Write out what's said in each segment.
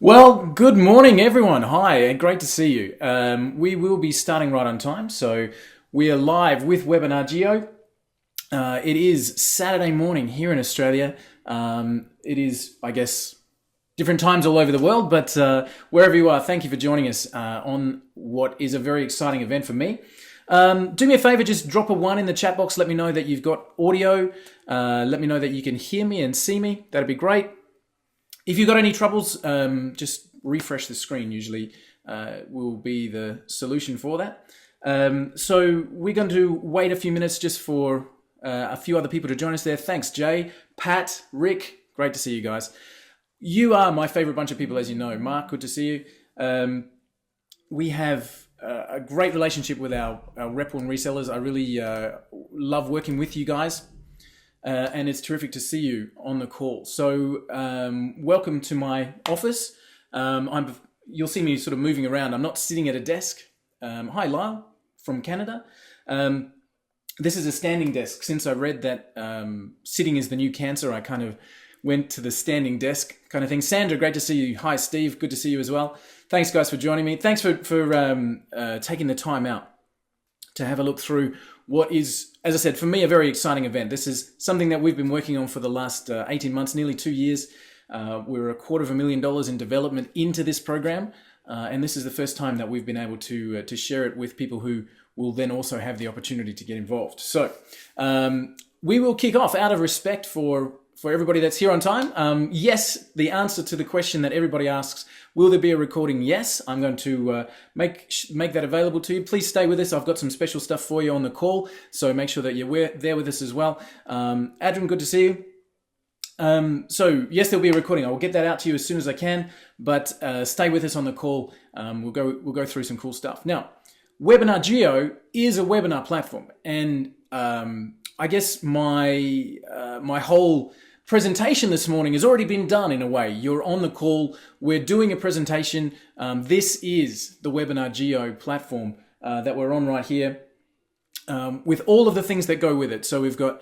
Well, good morning, everyone. Hi, and great to see you. We will be starting right on time, so we are live with Webinar JEO. It is Saturday morning here in Australia. It is, I guess, different times all over the world, but wherever you are, thank you for joining us on what is a very exciting event for me. Do me a favor, just drop a 1 in the chat box. Let me know that you've got audio. Let me know that you can hear me and see me. That'd be great. If you've got any troubles, just refresh the screen usually will be the solution for that. So we're going to wait a few minutes just for a few other people to join us there. Thanks, Jay, Pat, Rick. Great to see you guys. You are my favorite bunch of people, as you know. Mark, good to see you. We have a great relationship with our rep and resellers. I really love working with you guys. And it's terrific to see you on the call. So welcome to my office. You'll see me sort of moving around. I'm not sitting at a desk. Hi, Lyle from Canada. This is a standing desk. Since I read that sitting is the new cancer, I kind of went to the standing desk kind of thing. Sandra, great to see you. Hi, Steve. Good to see you as well. Thanks, guys, for joining me. Thanks for taking the time out to have a look through what is, as I said, for me, a very exciting event. This is something that we've been working on for the last 18 months, nearly 2 years. We're $250,000 in development into this program. And this is the first time that we've been able to share it with people who will then also have the opportunity to get involved. So we will kick off out of respect for everybody that's here on time. Yes, the answer to the question that everybody asks, will there be a recording? Yes, I'm going to make that available to you. Please stay with us. I've got some special stuff for you on the call, so make sure that you're there with us as well. Adrian, good to see you. So yes, there'll be a recording. I will get that out to you as soon as I can, but stay with us on the call. We'll go through some cool stuff. Now, Webinar JEO is a webinar platform, and I guess my whole presentation this morning has already been done in a way. You're on the call. We're doing a presentation. This is the Webinar JEO platform that we're on right here with all of the things that go with it. So we've got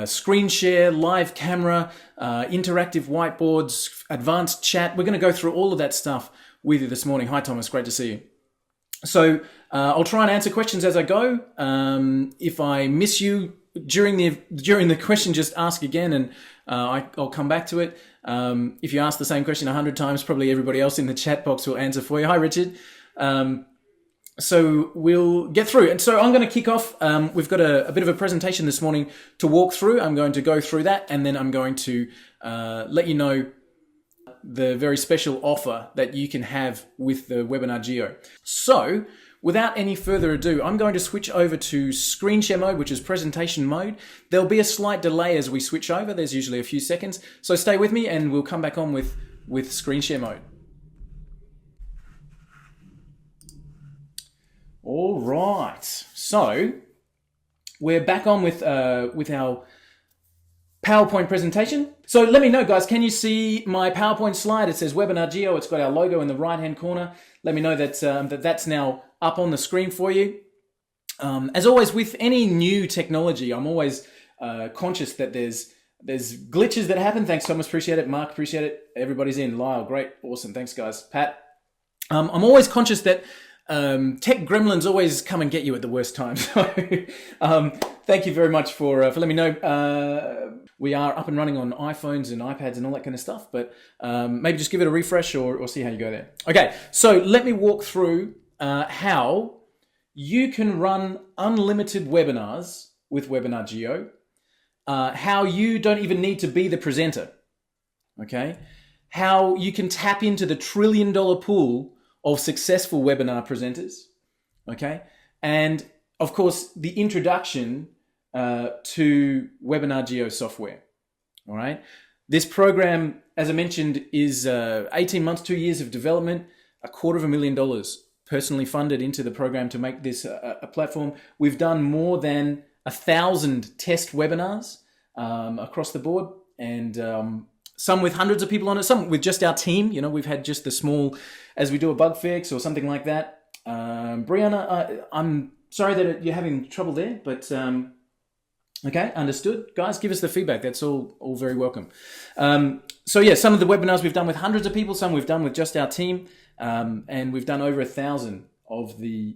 screen share, live camera, interactive whiteboards, advanced chat. We're going to go through all of that stuff with you this morning. Hi, Thomas. Great to see you. So I'll try and answer questions as I go. If I miss you during the question, just ask again, and I'll come back to it. If you ask the same question 100 times, probably everybody else in the chat box will answer for you. Hi, Richard. So we'll get through. And so I'm going to kick off. We've got a bit of a presentation this morning to walk through. I'm going to go through that, and then I'm going to let you know the very special offer that you can have with the Webinar JEO. So without any further ado, I'm going to switch over to screen share mode, which is presentation mode. There'll be a slight delay as we switch over. There's usually a few seconds. So stay with me and we'll come back on with screen share mode. All right. So we're back on with our PowerPoint presentation. So let me know, guys, can you see my PowerPoint slide? It says Webinar JEO. It's got our logo in the right-hand corner. Let me know that that's now up on the screen for you. As always, with any new technology, I'm always conscious that there's glitches that happen. Thanks, Thomas. Appreciate it. Mark, appreciate it. Everybody's in. Lyle, great. Awesome. Thanks, guys. Pat. I'm always conscious that tech gremlins always come and get you at the worst time. So thank you very much for letting me know. We are up and running on iPhones and iPads and all that kind of stuff, but maybe just give it a refresh or see how you go there. Okay, so let me walk through how you can run unlimited webinars with Webinar JEO, how you don't even need to be the presenter, okay? How you can tap into the $1 trillion pool of successful webinar presenters, okay? And of course, the introduction to Webinar JEO software, all right? This program, as I mentioned, is 18 months, 2 years of development, $250,000 personally funded into the program to make this a platform. We've done more than 1,000 test webinars across the board, and some with hundreds of people on it, some with just our team. You know, we've had just the small, as we do a bug fix or something like that. Brianna, I'm sorry that you're having trouble there, but Okay, understood. Guys, give us the feedback. That's all very welcome. So yeah, some of the webinars we've done with hundreds of people, some we've done with just our team, and we've done over 1,000 of the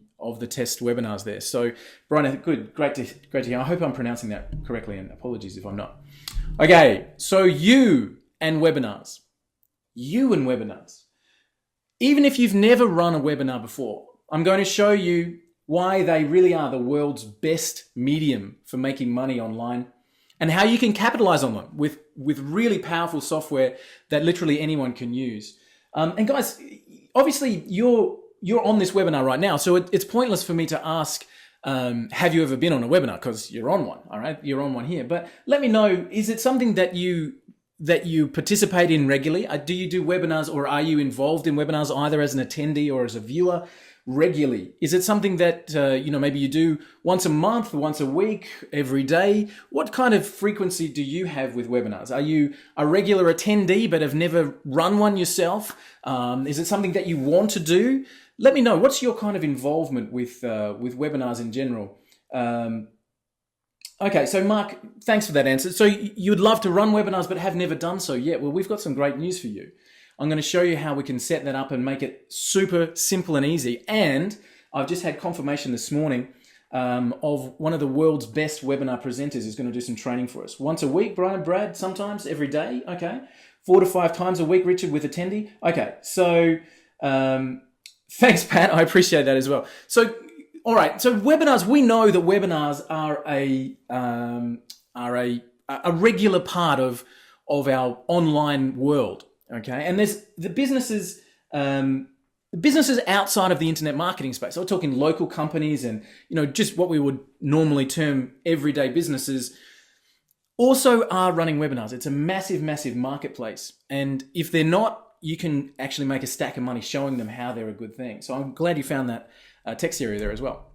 test webinars there. So Brian, good, great to hear. I hope I'm pronouncing that correctly, and apologies if I'm not. Okay, so you and webinars. Even if you've never run a webinar before, I'm going to show you why they really are the world's best medium for making money online, and how you can capitalize on them with really powerful software that literally anyone can use. And guys, obviously you're on this webinar right now, so it's pointless for me to ask, have you ever been on a webinar? Because you're on one, all right? You're on one here. But let me know, is it something that you participate in regularly? Do you do webinars, or are you involved in webinars either as an attendee or as a viewer regularly? Is it something that maybe you do once a month, once a week, every day? What kind of frequency do you have with webinars? Are you a regular attendee but have never run one yourself? Is it something that you want to do? Let me know. What's your kind of involvement with webinars in general? Okay, so Mark, thanks for that answer. So you'd love to run webinars but have never done so yet. Well, we've got some great news for you. I'm going to show you how we can set that up and make it super simple and easy. And I've just had confirmation this morning of one of the world's best webinar presenters is going to do some training for us. Once a week, Brian and Brad, sometimes every day. Okay. 4 to 5 times a week, Richard, with attendee. Okay. So thanks, Pat. I appreciate that as well. So, all right. So webinars, we know that webinars are a regular part of our online world. Okay, and there's the businesses outside of the internet marketing space. So we're talking local companies and just what we would normally term everyday businesses also are running webinars. It's a massive, massive marketplace, and if they're not, you can actually make a stack of money showing them how they're a good thing. So I'm glad you found that text area there as well.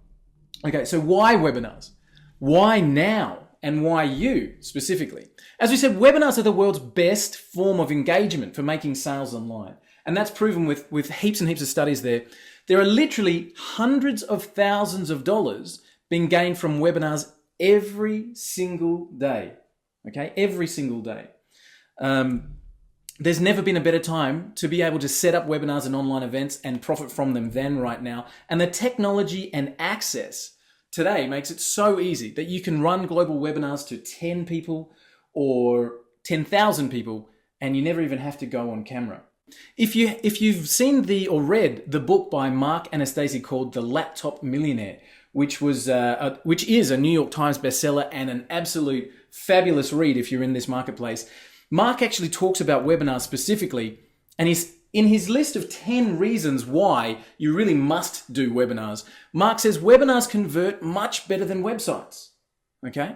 Okay, so why webinars? Why now? And why you specifically? As we said, webinars are the world's best form of engagement for making sales online. And that's proven with heaps and heaps of studies there. There are literally hundreds of thousands of dollars being gained from webinars every single day. Okay, every single day. There's never been a better time to be able to set up webinars and online events and profit from them than right now. And the technology and access today makes it so easy that you can run global webinars to 10 people or 10,000 people, and you never even have to go on camera. If you've seen or read the book by Mark Anastasia called The Laptop Millionaire, which is a New York Times bestseller and an absolute fabulous read if you're in this marketplace, Mark actually talks about webinars specifically, and he's in his list of 10 reasons why you really must do webinars. Mark says webinars convert much better than websites, okay?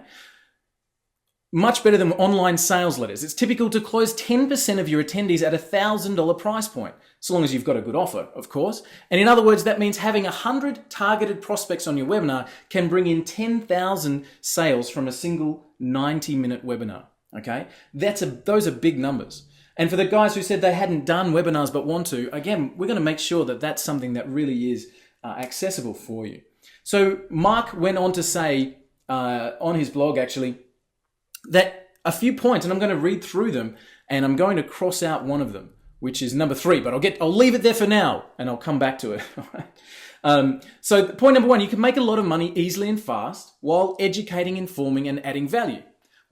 Much better than online sales letters. It's typical to close 10% of your attendees at a $1,000 price point, so long as you've got a good offer, of course. And in other words, that means having 100 targeted prospects on your webinar can bring in 10,000 sales from a single 90-minute webinar, okay? Those are big numbers. And for the guys who said they hadn't done webinars but want to, again, we're going to make sure that that's something that really is accessible for you. So Mark went on to say on his blog, actually, that a few points, and I'm going to read through them, and I'm going to cross out one of them, which is number 3, but I'll leave it there for now, and I'll come back to it. So point number 1, you can make a lot of money easily and fast while educating, informing, and adding value.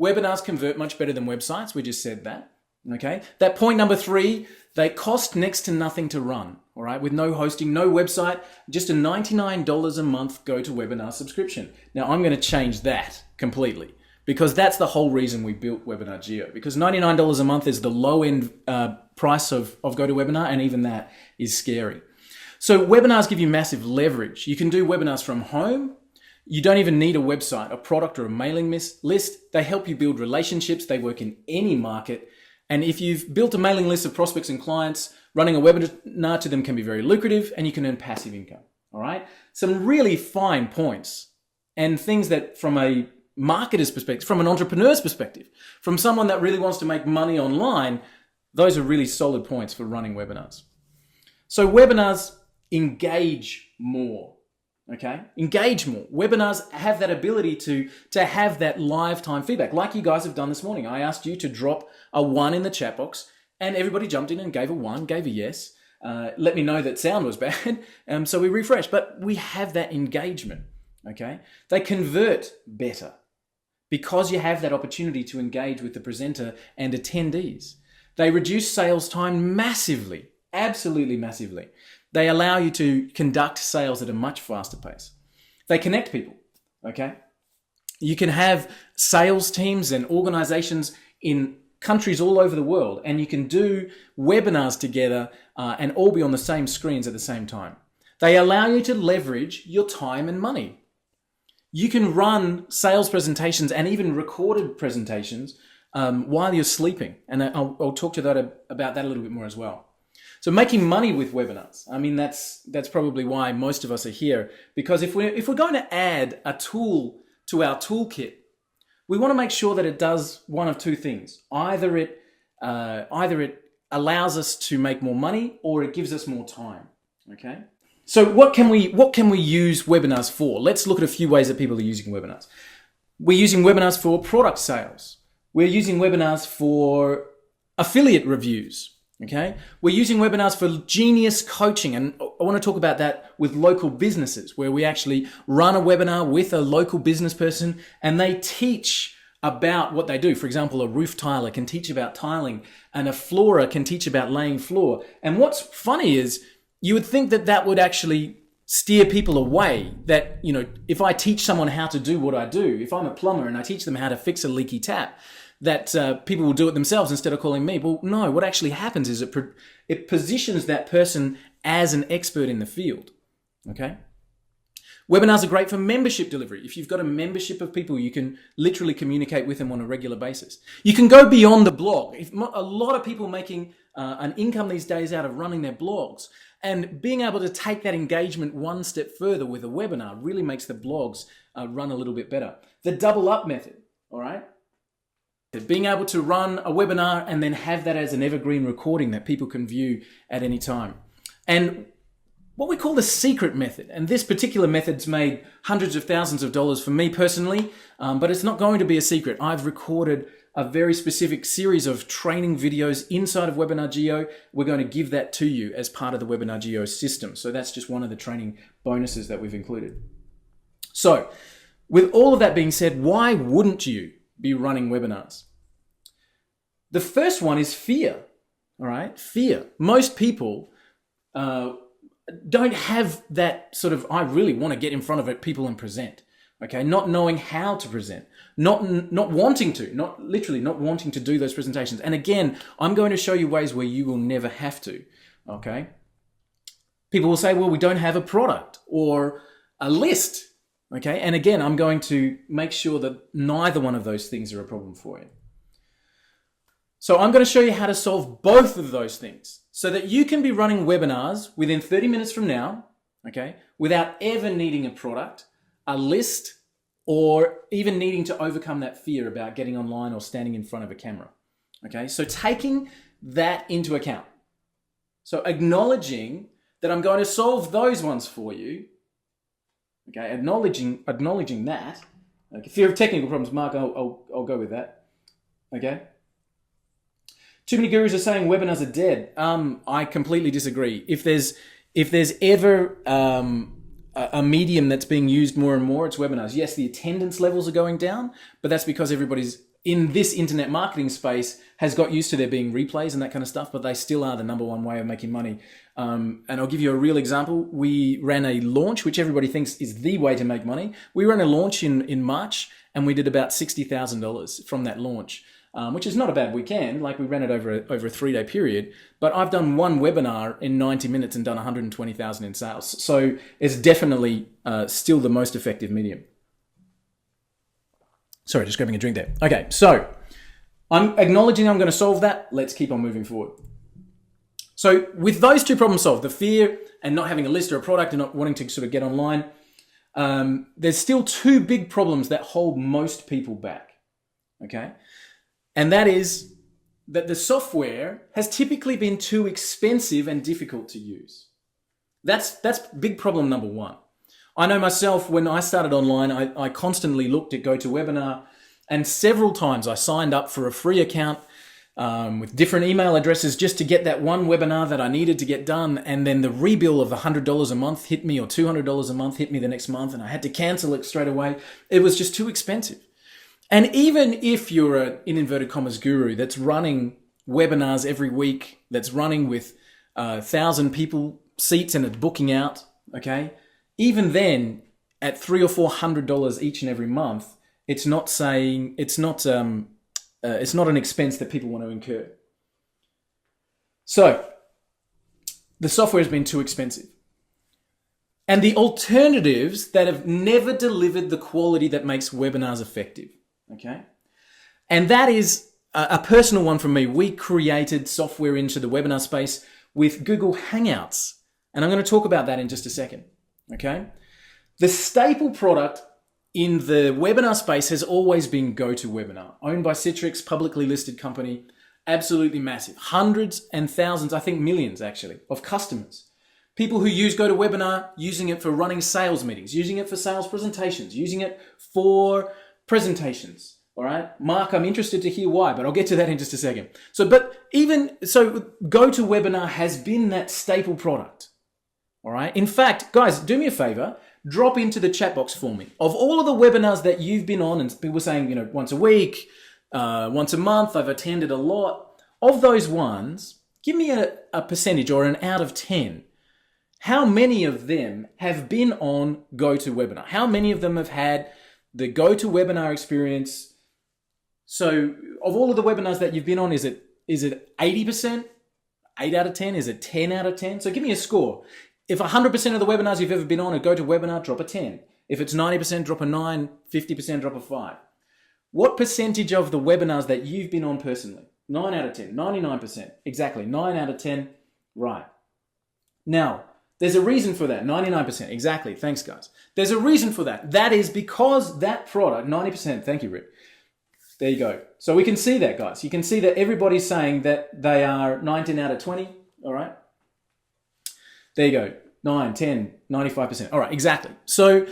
Webinars convert much better than websites. We just said that. Okay. That point number 3, they cost next to nothing to run. All right. With no hosting, no website, just a $99 a month GoToWebinar subscription. Now I'm going to change that completely because that's the whole reason we built Webinar JEO, because $99 a month is the low end price of GoToWebinar, and even that is scary. So webinars give you massive leverage. You can do webinars from home. You don't even need a website, a product, or a mailing list. They help you build relationships. They work in any market. And if you've built a mailing list of prospects and clients, running a webinar to them can be very lucrative, and you can earn passive income. All right. Some really fine points and things that from a marketer's perspective, from an entrepreneur's perspective, from someone that really wants to make money online, those are really solid points for running webinars. So webinars engage more. Okay, engage more. Webinars have that ability to have that live time feedback, like you guys have done this morning. I asked you to drop a 1 in the chat box, and everybody jumped in and gave a 1, gave a yes. Let me know that sound was bad, so we refresh. But we have that engagement. Okay, they convert better because you have that opportunity to engage with the presenter and attendees. They reduce sales time massively, absolutely massively. They allow you to conduct sales at a much faster pace. They connect people, okay? You can have sales teams and organizations in countries all over the world, and you can do webinars together and all be on the same screens at the same time. They allow you to leverage your time and money. You can run sales presentations and even recorded presentations while you're sleeping, and I'll talk to that about that a little bit more as well. So making money with webinars, I mean, that's probably why most of us are here, because if we're going to add a tool to our toolkit, we want to make sure that it does one of two things. Either it allows us to make more money, or it gives us more time. Okay. So what can we use webinars for? Let's look at a few ways that people are using webinars. We're using webinars for product sales. We're using webinars for affiliate reviews. Okay, we're using webinars for genius coaching, and I want to talk about that with local businesses, where we actually run a webinar with a local business person and they teach about what they do. For example, a roof tiler can teach about tiling, and a floorer can teach about laying floor. And what's funny is you would think that that would actually steer people away, that, you know, if I teach someone how to do what I do, if I'm a plumber and I teach them how to fix a leaky tap, that people will do it themselves instead of calling me. Well, no, what actually happens is it positions that person as an expert in the field, okay? Webinars are great for membership delivery. If you've got a membership of people, you can literally communicate with them on a regular basis. You can go beyond the blog. A lot of people making an income these days out of running their blogs, and being able to take that engagement one step further with a webinar really makes the blogs run a little bit better. The double up method, all right? Being able to run a webinar and then have that as an evergreen recording that people can view at any time. And what we call the secret method, and this particular method's made hundreds of thousands of dollars for me personally, but it's not going to be a secret. I've recorded a very specific series of training videos inside of Webinar JEO. We're going to give that to you as part of the Webinar JEO system. So that's just one of the training bonuses that we've included. So with all of that being said, why wouldn't you be running webinars? The first one is fear, all right? Fear. Most people don't have that sort of, I really want to get in front of people and present, okay? Not knowing how to present, not wanting to, not wanting to do those presentations. And again, I'm going to show you ways where you will never have to, okay? People will say, well, we don't have a product or a list. Okay, and again, I'm going to make sure that neither one of those things are a problem for you. So I'm going to show you how to solve both of those things so that you can be running webinars within 30 minutes from now, okay, without ever needing a product, a list, or even needing to overcome that fear about getting online or standing in front of a camera. Okay, so taking that into account. So acknowledging that I'm going to solve those ones for you. Okay, acknowledging that. Okay, fear of technical problems, Mark, I'll go with that. Okay. Too many gurus are saying webinars are dead. I completely disagree. If there's ever a medium that's being used more and more, it's webinars. Yes, the attendance levels are going down, but that's because everybody's in this internet marketing space has got used to there being replays and that kind of stuff, but they still are the number one way of making money. And I'll give you a real example. We ran a launch, which everybody thinks is the way to make money. We ran a launch in March, and we did about $60,000 from that launch, which is not a bad weekend. Like, we ran it over a 3-day period, but I've done one webinar in 90 minutes and done 120,000 in sales. So it's definitely still the most effective medium. Sorry, just grabbing a drink there. Okay, so I'm acknowledging I'm going to solve that. Let's keep on moving forward. So with those two problems solved, the fear and not having a list or a product and not wanting to sort of get online, there's still two big problems that hold most people back, okay? And that is that the software has typically been too expensive and difficult to use. That's big problem number one. I know myself, when I started online, I constantly looked at GoToWebinar, and several times I signed up for a free account with different email addresses just to get that one webinar that I needed to get done. And then the rebill of $100 a month hit me, or $200 a month hit me the next month, and I had to cancel it straight away. It was just too expensive. And even if you're an, in inverted commas, guru that's running webinars every week, that's running with 1,000 people seats and it's booking out, okay? Even then, at $300 or $400 each and every month, it's not an expense that people want to incur. So the software has been too expensive. And the alternatives that have never delivered the quality that makes webinars effective, okay? And that is a personal one from me. We created software into the webinar space with Google Hangouts. And I'm going to talk about that in just a second, okay? The staple product in the webinar space has always been GoToWebinar, owned by Citrix, publicly listed company, absolutely massive. Hundreds and thousands, I think millions actually, of customers. People who use GoToWebinar, using it for running sales meetings, using it for sales presentations, using it for presentations. All right, Mark, I'm interested to hear why, but I'll get to that in just a second. So GoToWebinar has been that staple product. All right. In fact, guys, do me a favor, drop into the chat box for me. Of all of the webinars that you've been on, and people were saying, once a week, once a month, I've attended a lot. Of those ones, give me a percentage or an out of 10. How many of them have been on GoToWebinar? How many of them have had the GoToWebinar experience? So of all of the webinars that you've been on, is it 80%? 8 out of 10? Is it 10 out of 10? So give me a score. If 100% of the webinars you've ever been on are GoToWebinar, drop a 10. If it's 90%, drop a 9. 50%, drop a 5. What percentage of the webinars that you've been on personally? 9 out of 10. 99%. Exactly. 9 out of 10. Right. Now, there's a reason for that. 99%. Exactly. Thanks, guys. There's a reason for that. That is because that product, 90%. Thank you, Rick. There you go. So we can see that, guys. You can see that everybody's saying that they are 19 out of 20. All right. There you go. 9, 10, 95%. All right, exactly. So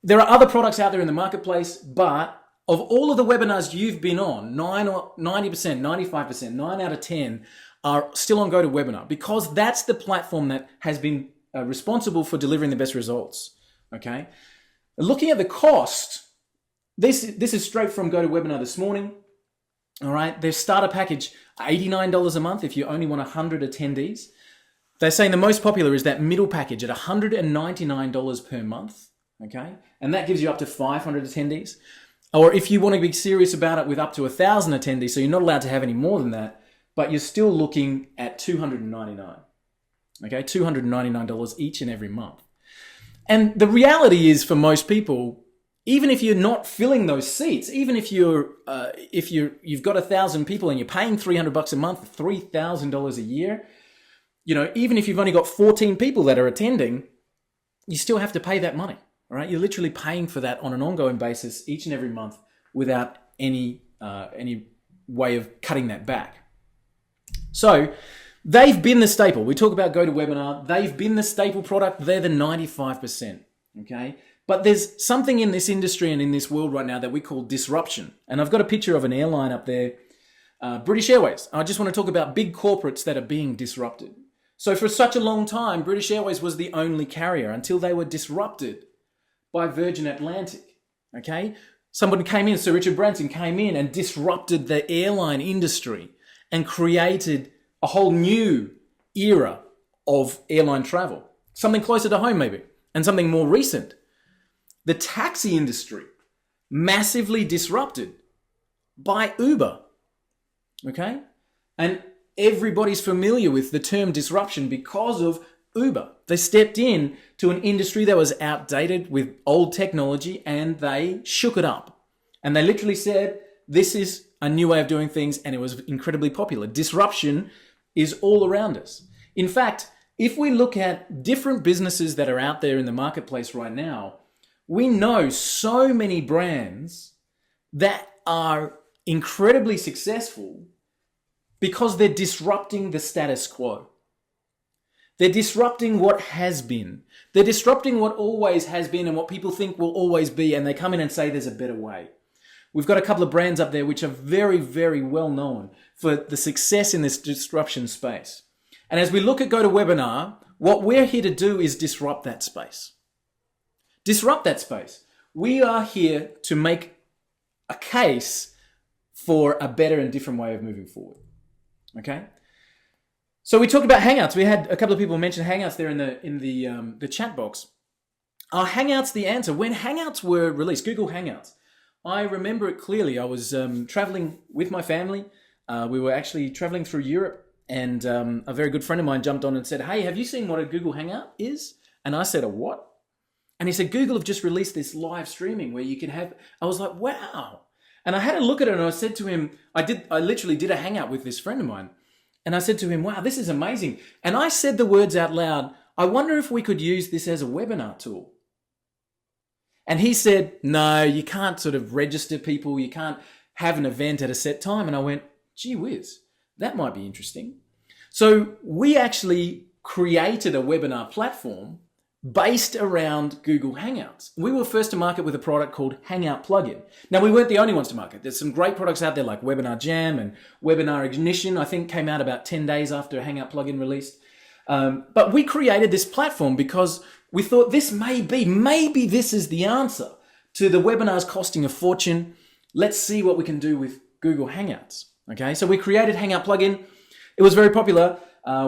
there are other products out there in the marketplace, but of all of the webinars you've been on, 90%, 95%, 9 out of 10 are still on GoToWebinar, because that's the platform that has been responsible for delivering the best results, okay? Looking at the cost, this is straight from GoToWebinar this morning, all right? Their starter package, $89 a month if you only want 100 attendees. They're saying the most popular is that middle package at $199 per month, okay? And that gives you up to 500 attendees. Or if you want to be serious about it, with up to 1,000 attendees, so you're not allowed to have any more than that, but you're still looking at $299, okay? $299 each and every month. And the reality is, for most people, even if you're not filling those seats, even if you've got 1,000 people and you're paying $300 a month, $3,000 a year, even if you've only got 14 people that are attending, you still have to pay that money, all right? You're literally paying for that on an ongoing basis each and every month without any way of cutting that back. So they've been the staple. We talk about GoToWebinar. They've been the staple product. They're the 95%, okay? But there's something in this industry and in this world right now that we call disruption. And I've got a picture of an airline up there, British Airways. I just want to talk about big corporates that are being disrupted. So for such a long time, British Airways was the only carrier until they were disrupted by Virgin Atlantic, okay? Somebody came in, Sir Richard Branson came in and disrupted the airline industry and created a whole new era of airline travel. Something closer to home maybe, and something more recent. The taxi industry, massively disrupted by Uber, okay? And everybody's familiar with the term disruption because of Uber. They stepped in to an industry that was outdated with old technology, and they shook it up. And they literally said, this is a new way of doing things, and it was incredibly popular. Disruption is all around us. In fact, if we look at different businesses that are out there in the marketplace right now, we know so many brands that are incredibly successful because they're disrupting the status quo. They're disrupting what has been. They're disrupting what always has been and what people think will always be, and they come in and say there's a better way. We've got a couple of brands up there which are very, very well known for the success in this disruption space. And as we look at GoToWebinar, what we're here to do is disrupt that space. Disrupt that space. We are here to make a case for a better and different way of moving forward. Okay? So we talked about Hangouts. We had a couple of people mention Hangouts there in the chat box. Are Hangouts the answer? When Hangouts were released, Google Hangouts, I remember it clearly. I was traveling with my family. We were actually traveling through Europe, and a very good friend of mine jumped on and said, "Hey, have you seen what a Google Hangout is?" And I said, "A what?" And he said, "Google have just released this live streaming where you can have." I was like, "Wow!" And I had a look at it, and I said to him, I literally did a Hangout with this friend of mine, and I said to him, "Wow, this is amazing." And I said the words out loud, "I wonder if we could use this as a webinar tool." And he said, "No, you can't sort of register people. You can't have an event at a set time." And I went, "Gee whiz, that might be interesting." So we actually created a webinar platform based around Google Hangouts. We were first to market with a product called Hangout Plugin. Now, we weren't the only ones to market. There's some great products out there like Webinar Jam and Webinar Ignition, I think came out about 10 days after Hangout Plugin released. But we created this platform because we thought maybe this is the answer to the webinars costing a fortune. Let's see what we can do with Google Hangouts. Okay, so we created Hangout Plugin. It was very popular.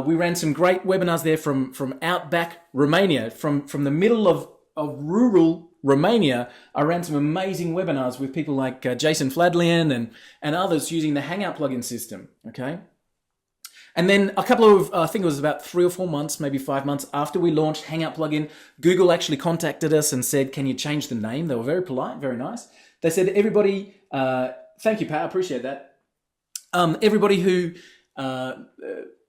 We ran some great webinars there from outback Romania, from the middle of rural Romania. I ran some amazing webinars with people like Jason Fladlian and others using the Hangout plugin system. Okay. And then a couple of, I think it was about 3 or 4 months, maybe 5 months after we launched Hangout plugin, Google actually contacted us and said, "Can you change the name?" They were very polite, very nice. They said, "Everybody, thank you, Pat, I appreciate that. Everybody who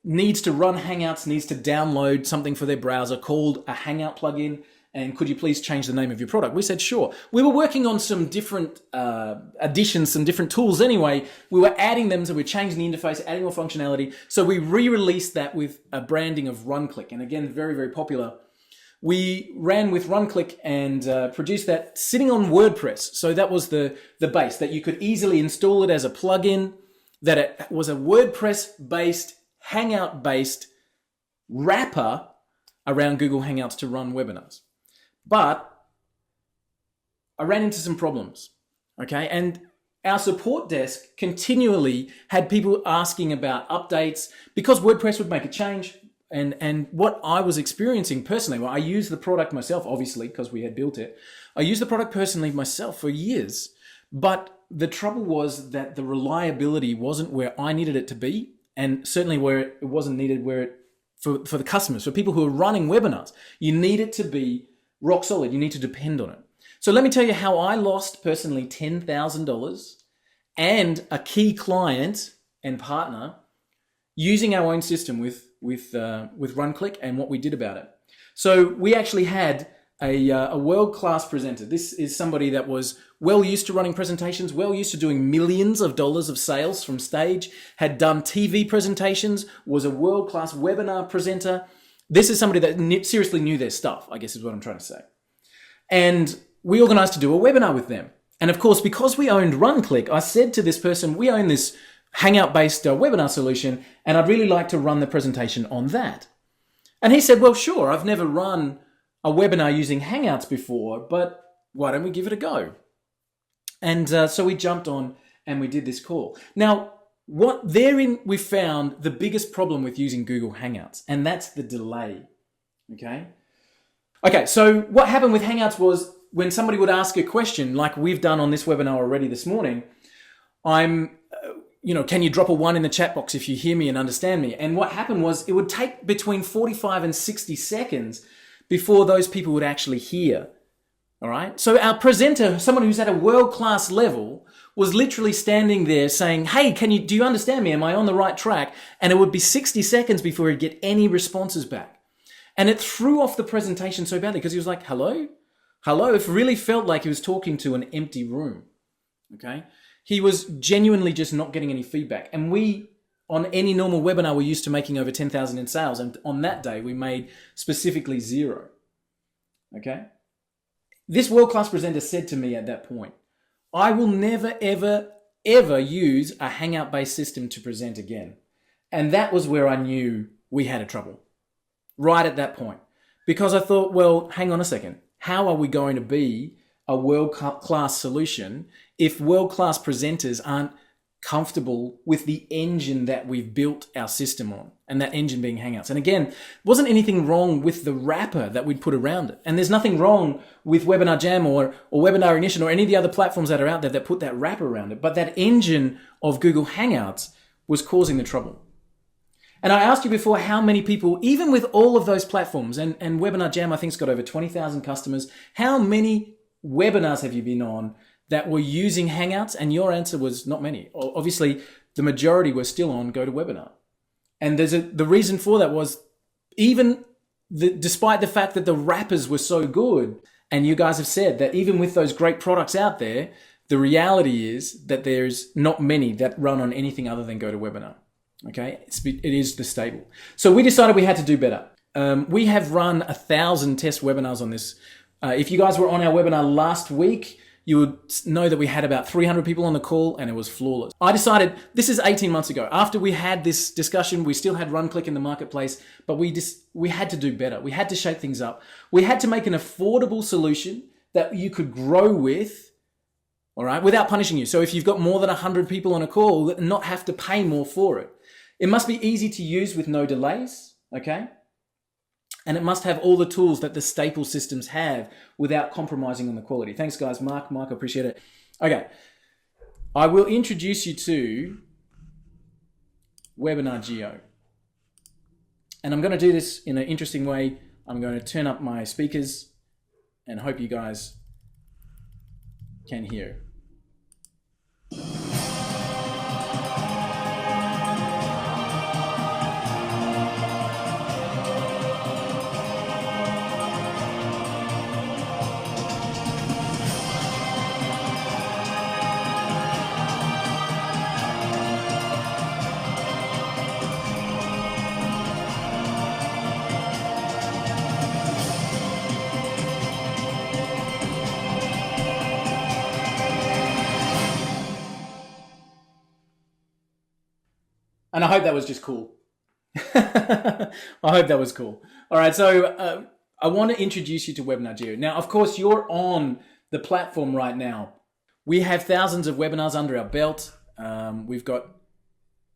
needs to run Hangouts needs to download something for their browser called a Hangout plugin. And could you please change the name of your product?" We said, "Sure." We were working on some different additions, some different tools anyway. We were adding them, so we're changing the interface, adding more functionality. So we re-released that with a branding of RunClick. And again, very, very popular. We ran with RunClick and produced that sitting on WordPress. So that was the base, that you could easily install it as a plugin, that it was a WordPress-based, Hangout-based wrapper around Google Hangouts to run webinars. But I ran into some problems, okay? And our support desk continually had people asking about updates because WordPress would make a change. And what I was experiencing personally, well, I used the product myself, obviously, because we had built it. I used the product personally myself for years. But the trouble was that the reliability wasn't where I needed it to be, and certainly where it wasn't needed for the customers, for people who are running webinars. You need it to be rock solid. You need to depend on it. So let me tell you how I lost personally $10,000 and a key client and partner using our own system with RunClick and what we did about it. So we actually had a world-class presenter. This is somebody that was well used to running presentations, well used to doing millions of dollars of sales from stage, had done TV presentations, was a world-class webinar presenter. This is somebody that seriously knew their stuff, I guess is what I'm trying to say. And we organized to do a webinar with them. And of course, because we owned RunClick, I said to this person, "We own this Hangout-based webinar solution, and I'd really like to run the presentation on that." And he said, "Well, sure, I've never run a webinar using Hangouts before, but why don't we give it a go?" And so we jumped on and we did this call. Now, we found the biggest problem with using Google Hangouts, and that's the delay. Okay, so what happened with Hangouts was when somebody would ask a question, like we've done on this webinar already this morning, can you drop a 1 in the chat box if you hear me and understand me? And what happened was it would take between 45 and 60 seconds before those people would actually hear. All right. So our presenter, someone who's at a world-class level, was literally standing there saying, "Hey, do you understand me? Am I on the right track?" And it would be 60 seconds before he'd get any responses back. And it threw off the presentation so badly because he was like, hello? It really felt like he was talking to an empty room. Okay. He was genuinely just not getting any feedback. And we on any normal webinar, we're used to making over 10,000 in sales. And on that day, we made specifically 0. Okay. This world-class presenter said to me at that point, I will never, ever, ever use a Hangout-based system to present again. And that was where I knew we had a trouble. Right at that point. Because I thought, well, hang on a second. How are we going to be a world-class solution if world-class presenters aren't comfortable with the engine that we've built our system on, and that engine being Hangouts? And again, wasn't anything wrong with the wrapper that we'd put around it. And there's nothing wrong with Webinar Jam or Webinar Ignition or any of the other platforms that are out there that put that wrapper around it. But that engine of Google Hangouts was causing the trouble. And I asked you before how many people, even with all of those platforms, and Webinar Jam, I think, has got over 20,000 customers, how many webinars have you been on that were using Hangouts? And your answer was not many. Obviously, the majority were still on GoToWebinar. And the reason for that was despite the fact that the wrappers were so good, and you guys have said that even with those great products out there, the reality is that there's not many that run on anything other than GoToWebinar. Okay, it is the stable. So we decided we had to do better. We have run 1,000 test webinars on this. If you guys were on our webinar last week, you would know that we had about 300 people on the call and it was flawless. I decided, this is 18 months ago, after we had this discussion, we still had run-click in the marketplace, but we had to do better. We had to shake things up. We had to make an affordable solution that you could grow with, all right, without punishing you. So if you've got more than 100 people on a call, not have to pay more for it. It must be easy to use with no delays, okay? And it must have all the tools that the staple systems have without compromising on the quality. Thanks, guys. Mark, I appreciate it. Okay. I will introduce you to Webinar JEO. And I'm going to do this in an interesting way. I'm going to turn up my speakers and hope you guys can hear. And I hope that was just cool. I hope that was cool. All right, so I want to introduce you to Webinar JEO. Now, of course, you're on the platform right now. We have thousands of webinars under our belt. We've got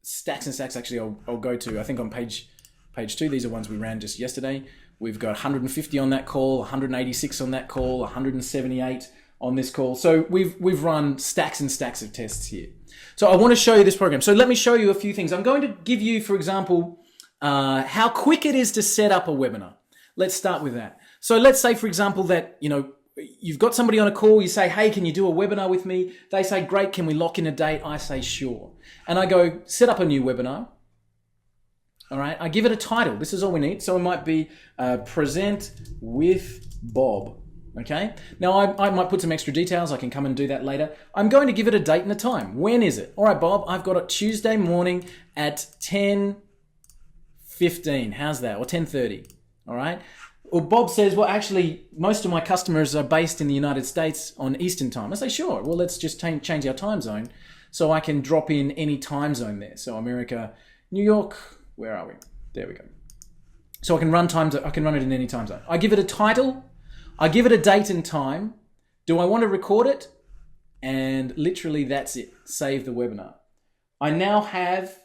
stacks and stacks. Actually, I'll go to, I think on page 2, these are ones we ran just yesterday. We've got 150 on that call, 186 on that call, 178 on this call. So we've run stacks and stacks of tests here. So I want to show you this program. So let me show you a few things. I'm going to give you, for example, how quick it is to set up a webinar. Let's start with that. So let's say, for example, that you've got somebody on a call. You say, "Hey, can you do a webinar with me?" They say, "Great. Can we lock in a date?" I say, "Sure." And I go, "Set up a new webinar." All right. I give it a title. This is all we need. So it might be Present with Bob. Okay. Now I might put some extra details. I can come and do that later. I'm going to give it a date and a time. When is it? All right, Bob, I've got it Tuesday morning at 10:15. How's that? Or 10:30. All right. Well, Bob says, "Well, actually, most of my customers are based in the United States on Eastern time." I say, "Sure. Well, let's just change our time zone so I can drop in any time zone there. So America, New York, where are we? There we go. So I can run it in any time zone. I give it a title. I give it a date and time. Do I want to record it? And literally that's it. Save the webinar. I now have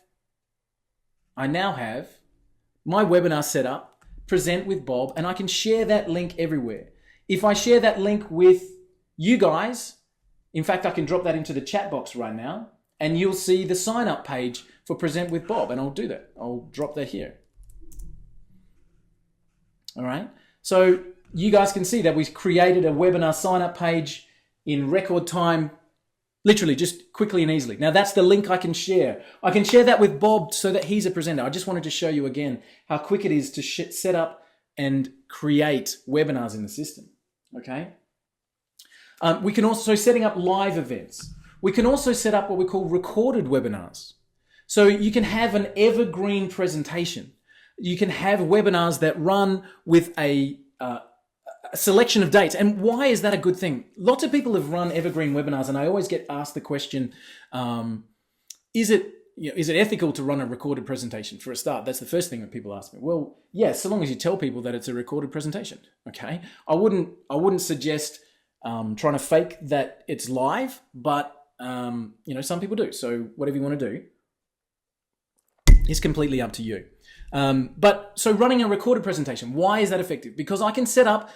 my webinar set up, Present with Bob, and I can share that link everywhere. If I share that link with you guys, in fact, I can drop that into the chat box right now, and you'll see the sign up page for Present with Bob, and I'll do that. I'll drop that here. All right. So you guys can see that we've created a webinar sign up page in record time, literally just quickly and easily. Now that's the link I can share. I can share that with Bob so that he's a presenter. I just wanted to show you again how quick it is to set up and create webinars in the system. Okay. We can also, setting up live events. We can also set up what we call recorded webinars. So you can have an evergreen presentation. You can have webinars that run with a selection of dates. And why is that a good thing? Lots of people have run evergreen webinars, and I always get asked the question, is it ethical to run a recorded presentation for a start? That's the first thing that people ask me. Well, yes, so long as you tell people that it's a recorded presentation. Okay. I wouldn't suggest trying to fake that it's live, but some people do. So whatever you want to do is completely up to you. But so running a recorded presentation, why is that effective? Because I can set up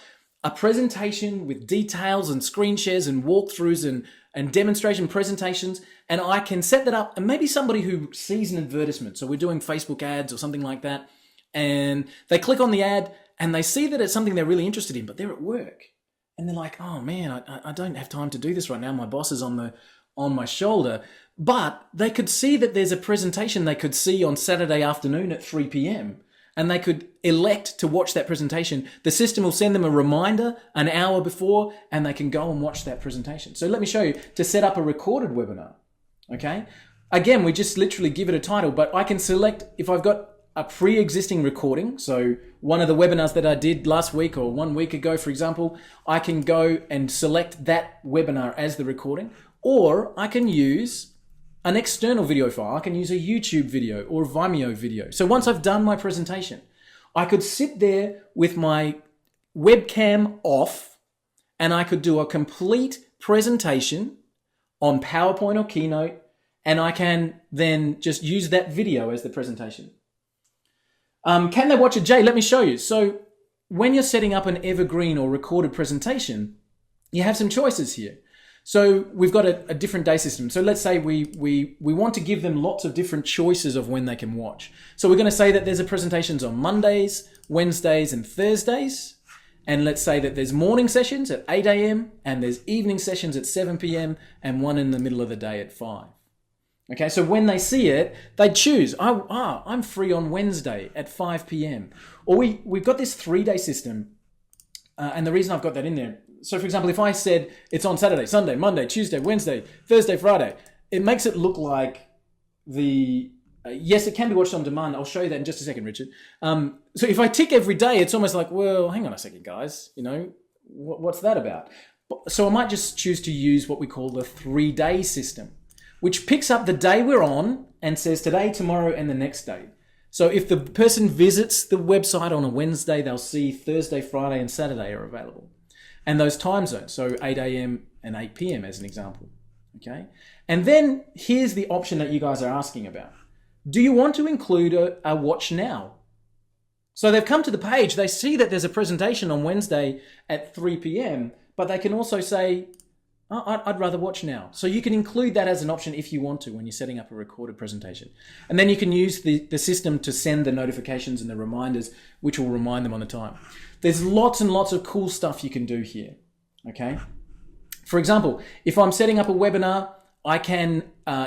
a presentation with details and screen shares and walkthroughs and demonstration presentations, and I can set that up, and maybe somebody who sees an advertisement, so we're doing Facebook ads or something like that, and they click on the ad and they see that it's something they're really interested in, but they're at work and they're like, oh man, I don't have time to do this right now. My boss is on my shoulder. But they could see that there's a presentation they could see on Saturday afternoon at 3 p.m. and they could elect to watch that presentation. The system will send them a reminder an hour before, and they can go and watch that presentation. So let me show you to set up a recorded webinar. Okay. Again, we just literally give it a title, but I can select if I've got a pre-existing recording. So one of the webinars that I did last week or 1 week ago, for example, I can go and select that webinar as the recording, or I can use an external video file. I can use a YouTube video or Vimeo video. So once I've done my presentation, I could sit there with my webcam off and I could do a complete presentation on PowerPoint or Keynote, and I can then just use that video as the presentation. Can they watch it, Jay? Let me show you. So when you're setting up an evergreen or recorded presentation, you have some choices here. So we've got a different day system. So let's say we want to give them lots of different choices of when they can watch. So we're going to say that there's presentations on Mondays, Wednesdays, and Thursdays. And let's say that there's morning sessions at 8 a.m. and there's evening sessions at 7 p.m. and one in the middle of the day at 5. Okay, so when they see it, they choose, I'm free on Wednesday at 5 p.m. Or we've got this 3-day system. And the reason I've got that in there, so for example, if I said it's on Saturday, Sunday, Monday, Tuesday, Wednesday, Thursday, Friday, it makes it look like yes, it can be watched on demand. I'll show you that in just a second, Richard. So if I tick every day, it's almost like, well, hang on a second, guys, what's that about? So I might just choose to use what we call the 3-day system, which picks up the day we're on and says today, tomorrow, and the next day. So if the person visits the website on a Wednesday, they'll see Thursday, Friday, and Saturday are available. And those time zones, so 8 a.m. and 8 p.m. as an example. Okay. And then here's the option that you guys are asking about. Do you want to include a watch now? So they've come to the page, they see that there's a presentation on Wednesday at 3 p.m., but they can also say, I'd rather watch now. So you can include that as an option if you want to when you're setting up a recorded presentation. And then you can use the system to send the notifications and the reminders, which will remind them on the time. There's lots and lots of cool stuff you can do here, okay? For example, if I'm setting up a webinar, I can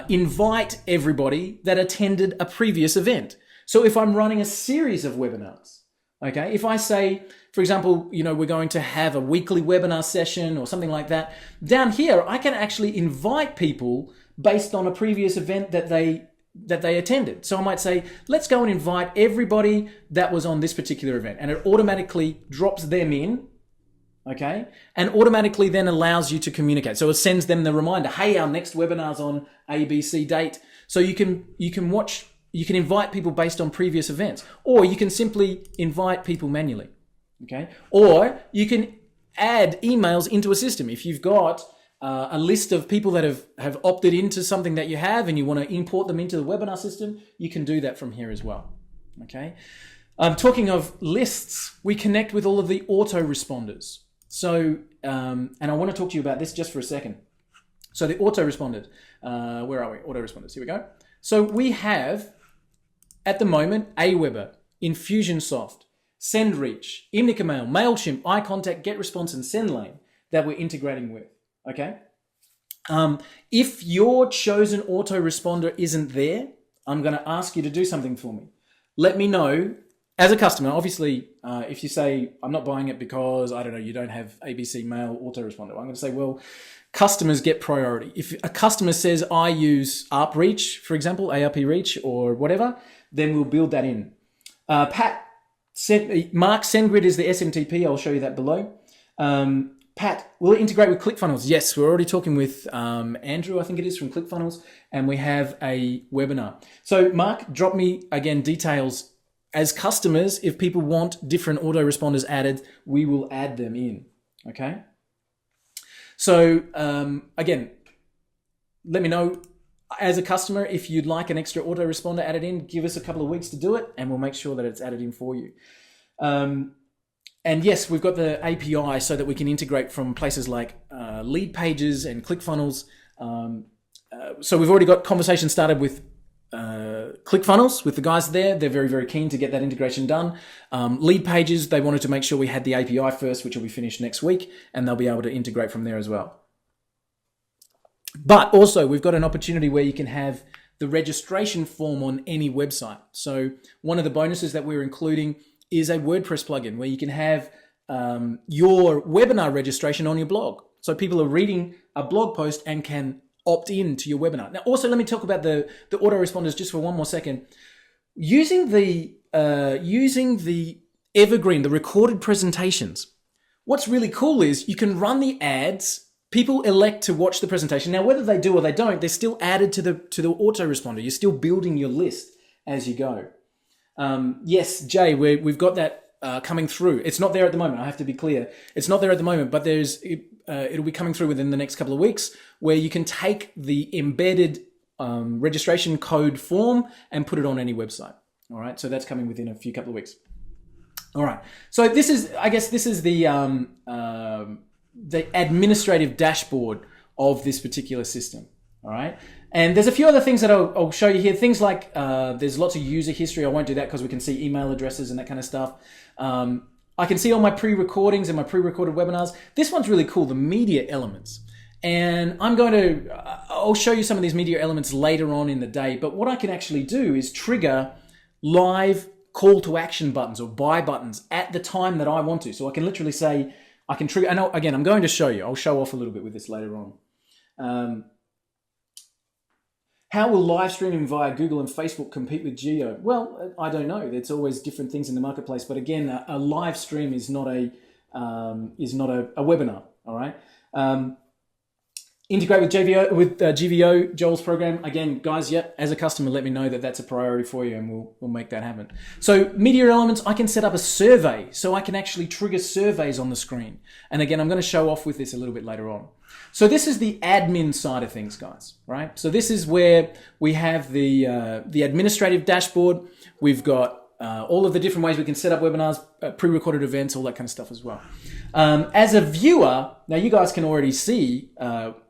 invite everybody that attended a previous event. So if I'm running a series of webinars, okay, if I say, for example, we're going to have a weekly webinar session or something like that, down here, I can actually invite people based on a previous event that they attended. So I might say, let's go and invite everybody that was on this particular event. And it automatically drops them in, okay? And automatically then allows you to communicate. So it sends them the reminder, hey, our next webinar's on ABC date. So you can invite people based on previous events, or you can simply invite people manually, okay? Or you can add emails into a system. If you've got a list of people that have opted into something that you have and you want to import them into the webinar system, you can do that from here as well, okay? Talking of lists, we connect with all of the autoresponders. So, and I want to talk to you about this just for a second. So the autoresponders, where are we? Autoresponders, here we go. So we have, at the moment, Aweber, Infusionsoft, SendReach, Imnic-Mail, MailChimp, iContact, GetResponse, and SendLane that we're integrating with. Okay. If your chosen autoresponder isn't there, I'm going to ask you to do something for me. Let me know as a customer. Obviously, if you say, I'm not buying it because, I don't know, you don't have ABC Mail autoresponder, I'm going to say, well, customers get priority. If a customer says, I use ARP Reach, for example, ARP Reach or whatever, then we'll build that in. Mark, SendGrid is the SMTP. I'll show you that below. Pat, will it integrate with ClickFunnels? Yes, we're already talking with Andrew, I think it is, from ClickFunnels, and we have a webinar. So Mark, drop me, again, details. As customers, if people want different autoresponders added, we will add them in, okay? So again, let me know as a customer if you'd like an extra autoresponder added in. Give us a couple of weeks to do it, and we'll make sure that it's added in for you. And yes, we've got the API so that we can integrate from places like Lead Pages and ClickFunnels. So we've already got conversations started with ClickFunnels, with the guys there. They're very, very keen to get that integration done. Lead Pages, they wanted to make sure we had the API first, which will be finished next week, and they'll be able to integrate from there as well. But also, we've got an opportunity where you can have the registration form on any website. So one of the bonuses that we're including is a WordPress plugin where you can have your webinar registration on your blog. So people are reading a blog post and can opt in to your webinar. Now, also, let me talk about the autoresponders just for one more second. Using the evergreen, the recorded presentations, what's really cool is you can run the ads. People elect to watch the presentation. Now, whether they do or they don't, they're still added to the autoresponder. You're still building your list as you go. Yes, Jay, we've got that coming through. It's not there at the moment. I have to be clear. It's not there at the moment, but it'll be coming through within the next couple of weeks, where you can take the embedded registration code form and put it on any website. All right. So that's coming within a couple of weeks. All right. So this is the administrative dashboard of this particular system. All right. And there's a few other things that I'll show you here. Things like there's lots of user history. I won't do that because we can see email addresses and that kind of stuff. I can see all my pre-recordings and my pre-recorded webinars. This one's really cool, the media elements. And I'll show you some of these media elements later on in the day. But what I can actually do is trigger live call to action buttons or buy buttons at the time that I want to. So I can literally say, I can trigger, and again, I'm going to show you. I'll show off a little bit with this later on. How will live streaming via Google and Facebook compete with JEO? Well, I don't know. There's always different things in the marketplace. But again, a live stream is not a webinar. All right. Integrate with GVO, Joel's program. Again, guys, as a customer, let me know that that's a priority for you, and we'll make that happen. So media elements, I can set up a survey, so I can actually trigger surveys on the screen. And again, I'm going to show off with this a little bit later on. So this is the admin side of things, guys, right? So this is where we have the administrative dashboard. We've got all of the different ways we can set up webinars, pre-recorded events, all that kind of stuff as well. As a viewer, now you guys can already see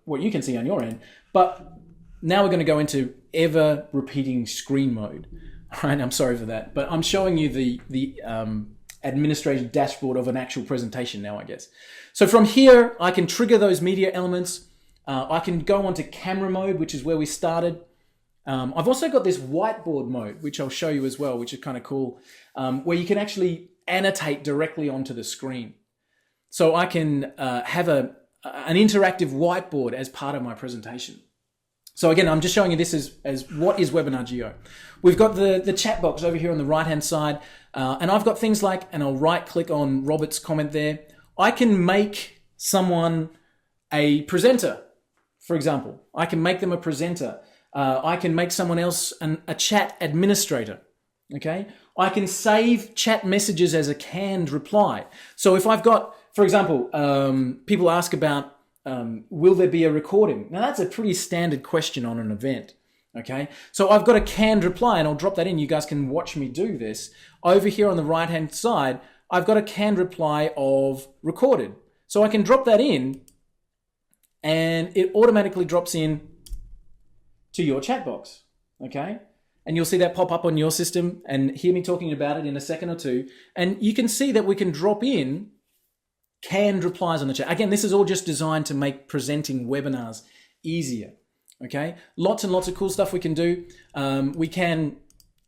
what you can see on your end, but now we're going to go into ever repeating screen mode. All right, I'm sorry for that, but I'm showing you the administrative dashboard of an actual presentation now, I guess. So from here, I can trigger those media elements. I can go onto camera mode, which is where we started. I've also got this whiteboard mode, which I'll show you as well, which is kind of cool, where you can actually annotate directly onto the screen. So I can have an interactive whiteboard as part of my presentation. So again, I'm just showing you this as what is Webinar JEO. We've got the chat box over here on the right-hand side, and I've got things like, and I'll right-click on Robert's comment there, I can make someone a presenter, for example. I can make them a presenter. I can make someone else a chat administrator, okay? I can save chat messages as a canned reply. So if I've got, for example, people ask about, will there be a recording? Now that's a pretty standard question on an event, okay? So I've got a canned reply, and I'll drop that in. You guys can watch me do this. Over here on the right-hand side, I've got a canned reply of recorded. So I can drop that in, and it automatically drops in to your chat box, okay? And you'll see that pop up on your system and hear me talking about it in a second or two. And you can see that we can drop in canned replies on the chat. Again, this is all just designed to make presenting webinars easier, okay? Lots and lots of cool stuff we can do. We can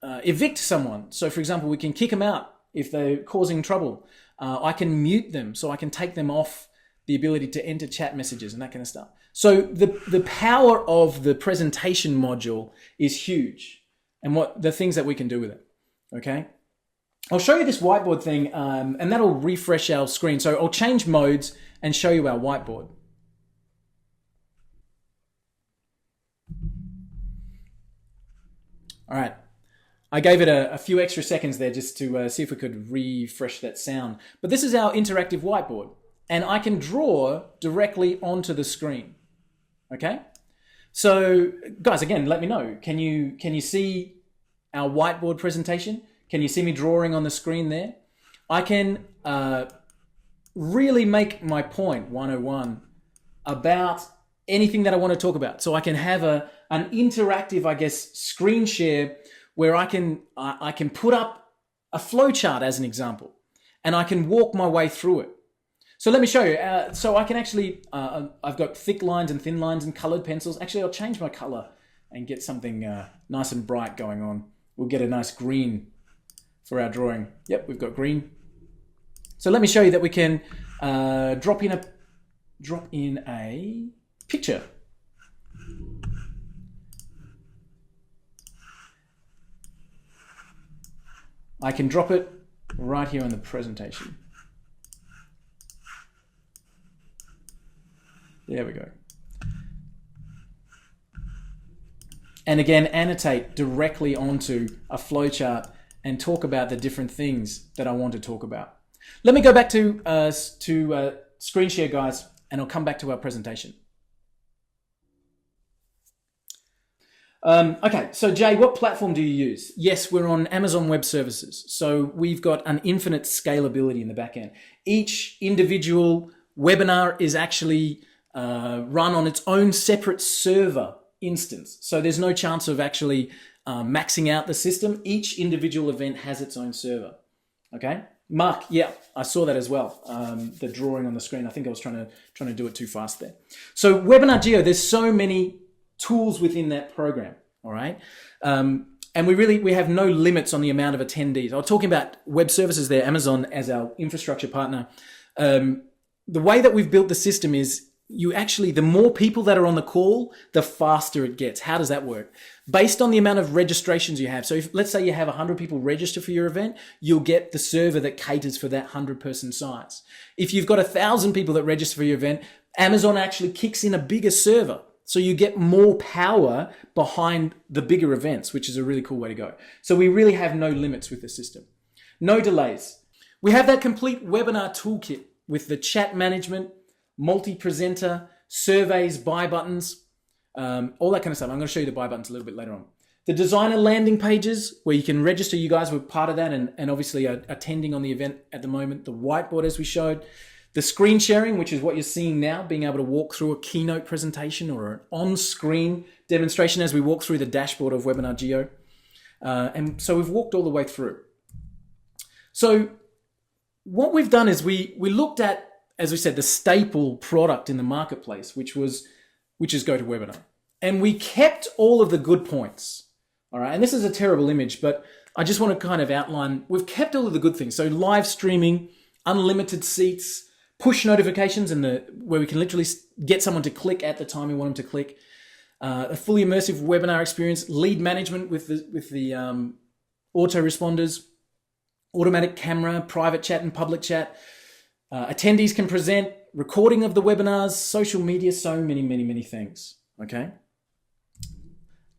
evict someone. So for example, we can kick them out if they're causing trouble. I can mute them, so I can take them off the ability to enter chat messages and that kind of stuff. So the power of the presentation module is huge, and what the things that we can do with it. Okay, I'll show you this whiteboard thing, and that'll refresh our screen. So I'll change modes and show you our whiteboard. All right, I gave it a few extra seconds there just to see if we could refresh that sound. But this is our interactive whiteboard, and I can draw directly onto the screen. Okay, so guys, again, let me know. Can you see our whiteboard presentation? Can you see me drawing on the screen there? I can really make my point 101 about anything that I want to talk about. So I can have an interactive, I guess, screen share where I can put up a flow chart as an example, and I can walk my way through it. So let me show you. So I can actually, I've got thick lines and thin lines and colored pencils. Actually, I'll change my color and get something nice and bright going on. We'll get a nice green for our drawing. Yep, we've got green. So let me show you that we can drop in a picture. I can drop it right here on the presentation. There we go. And again, annotate directly onto a flowchart and talk about the different things that I want to talk about. Let me go back to screen share, guys, and I'll come back to our presentation. Okay, so Jay, what platform do you use? Yes, we're on Amazon Web Services. So we've got an infinite scalability in the back end. Each individual webinar is actually run on its own separate server instance. So there's no chance of actually maxing out the system. Each individual event has its own server. Okay, Mark, yeah, I saw that as well. The drawing on the screen. I think I was trying to do it too fast there. So Webinar JEO, there's so many tools within that program. All right, and we have no limits on the amount of attendees. I was talking about web services there, Amazon as our infrastructure partner. The way that we've built the system is the more people that are on the call, the faster it gets. How does that work? Based on the amount of registrations you have. So if, let's say you have 100 people register for your event, you'll get the server that caters for that 100-person size. If you've got 1,000 people that register for your event, Amazon actually kicks in a bigger server. So you get more power behind the bigger events, which is a really cool way to go. So we really have no limits with the system. No delays. We have that complete webinar toolkit with the chat management, multi-presenter, surveys, buy buttons, all that kind of stuff. I'm going to show you the buy buttons a little bit later on. The designer landing pages where you can register. You guys were part of that and obviously are attending on the event at the moment. The whiteboard as we showed. The screen sharing, which is what you're seeing now, being able to walk through a keynote presentation or an on-screen demonstration as we walk through the dashboard of Webinar JEO. And so we've walked all the way through. So what we've done is we looked at, as we said, the staple product in the marketplace, which is GoToWebinar. And we kept all of the good points. All right. And this is a terrible image, but I just want to kind of outline, we've kept all of the good things. So live streaming, unlimited seats, push notifications, where we can literally get someone to click at the time we want them to click. A fully immersive webinar experience, lead management with the autoresponders, automatic camera, private chat and public chat. Attendees can present, recording of the webinars, social media, so many things, okay?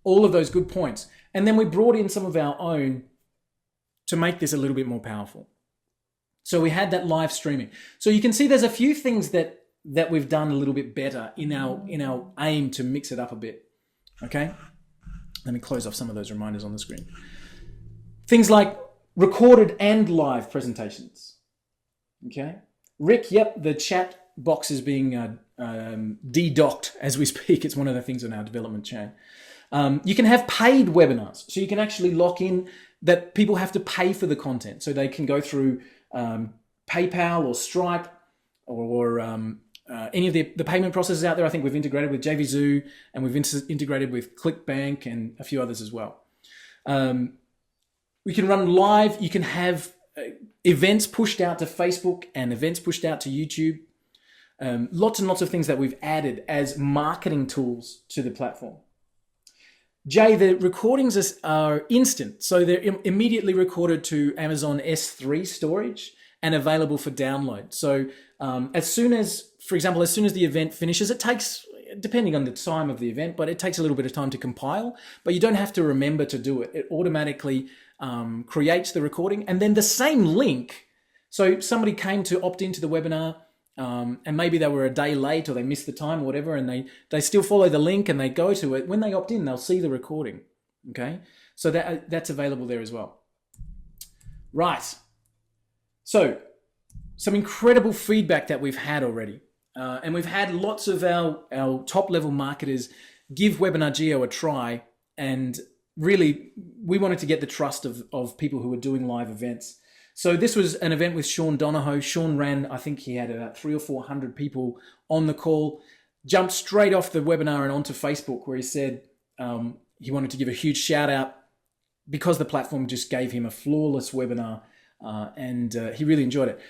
All of those good points. And then we brought in some of our own to make this a little bit more powerful. So we had that live streaming. So you can see there's a few things that we've done a little bit better in our aim to mix it up a bit, okay? Let me close off some of those reminders on the screen. Things like recorded and live presentations, okay? Rick, yep, the chat box is being de-docked as we speak. It's one of the things on our development chain. You can have paid webinars. So you can actually lock in that people have to pay for the content. So they can go through PayPal or Stripe or any of the payment processes out there. I think we've integrated with JVZoo and we've integrated with ClickBank and a few others as well. We can run live. You can have events pushed out to Facebook and events pushed out to YouTube. Lots and lots of things that we've added as marketing tools to the platform. Jay, the recordings are instant. So they're immediately recorded to Amazon S3 storage and available for download. So as soon as the event finishes, it takes, depending on the time of the event, but it takes a little bit of time to compile, but you don't have to remember to do it. It automatically creates the recording, and then the same link. So somebody came to opt into the webinar, and maybe they were a day late or they missed the time or whatever, and they still follow the link and they go to it. When they opt in, they'll see the recording. Okay, so that's available there as well. Right. So some incredible feedback that we've had already. And we've had lots of our top level marketers give Webinar JEO a try. And really, we wanted to get the trust of people who are doing live events. So this was an event with Sean Donahoe. Sean ran, I think he had about 300 or 400 people on the call, jumped straight off the webinar and onto Facebook, where he said he wanted to give a huge shout out because the platform just gave him a flawless webinar, and he really enjoyed it.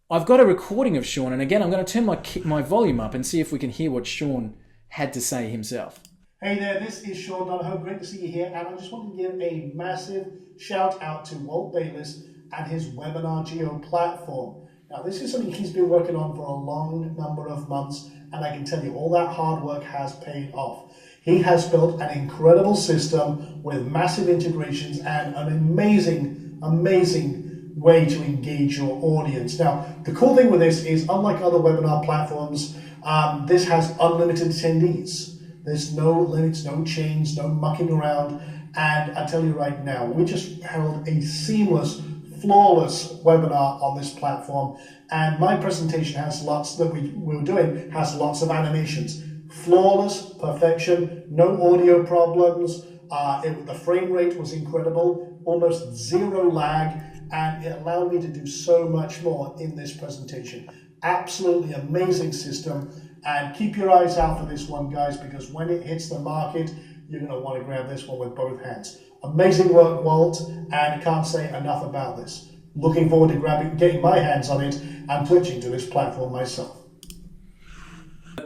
I've got a recording of Sean, and again, I'm going to turn my volume up and see if we can hear what Sean had to say himself. Hey there, this is Sean Donahoe. Great to see you here, and I just want to give a massive shout out to Walt Bayliss and his Webinar JEO platform. Now, this is something he's been working on for a long number of months, and I can tell you all that hard work has paid off. He has built an incredible system with massive integrations and an amazing way to engage your audience. Now, the cool thing with this is, unlike other webinar platforms, this has unlimited attendees. There's no limits, no chains, no mucking around. And I tell you right now, we just held a seamless, flawless webinar on this platform. And my presentation has lots of animations. Flawless, perfection, no audio problems. The frame rate was incredible, almost zero lag. And it allowed me to do so much more in this presentation. Absolutely amazing system. And keep your eyes out for this one, guys, because when it hits the market, you're going to want to grab this one with both hands. Amazing work, Walt, and can't say enough about this. Looking forward to getting my hands on it and switching to this platform myself.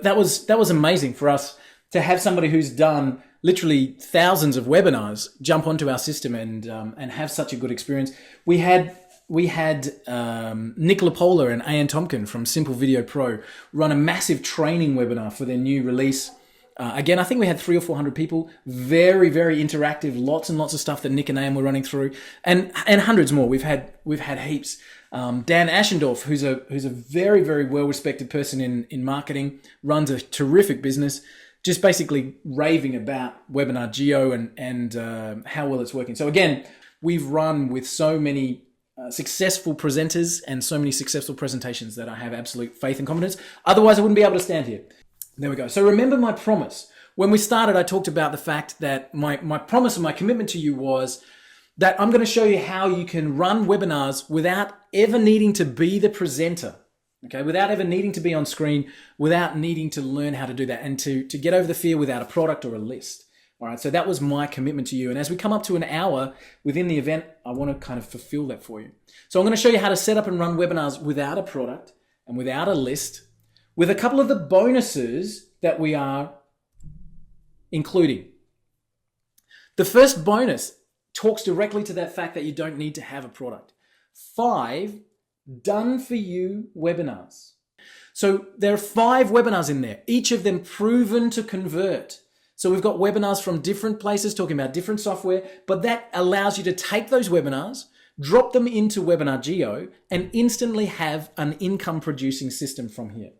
That was amazing for us to have somebody who's done literally thousands of webinars jump onto our system and have such a good experience. We had Nick Lapola and Ian Tompkin from Simple Video Pro run a massive training webinar for their new release. Again, I think we had 300 or 400 people. Very, very interactive. Lots and lots of stuff that Nick and Ian were running through, and hundreds more. We've had heaps. Dan Aschendorf, who's a very, very well respected person in marketing, runs a terrific business, just basically raving about Webinar JEO and how well it's working. So again, we've run with so many successful presenters and so many successful presentations that I have absolute faith and confidence. Otherwise, I wouldn't be able to stand here. There we go. So remember my promise. When we started, I talked about the fact that my promise and my commitment to you was that I'm going to show you how you can run webinars without ever needing to be the presenter. Okay, without ever needing to be on screen, without needing to learn how to do that, and to get over the fear without a product or a list. All right, so that was my commitment to you. And as we come up to an hour within the event, I want to kind of fulfill that for you. So I'm going to show you how to set up and run webinars without a product and without a list, with a couple of the bonuses that we are including. The first bonus talks directly to that fact that you don't need to have a product. 5 done-for-you webinars. So there are 5 webinars in there, each of them proven to convert. So we've got webinars from different places talking about different software, but that allows you to take those webinars, drop them into Webinar JEO, and instantly have an income-producing system from here.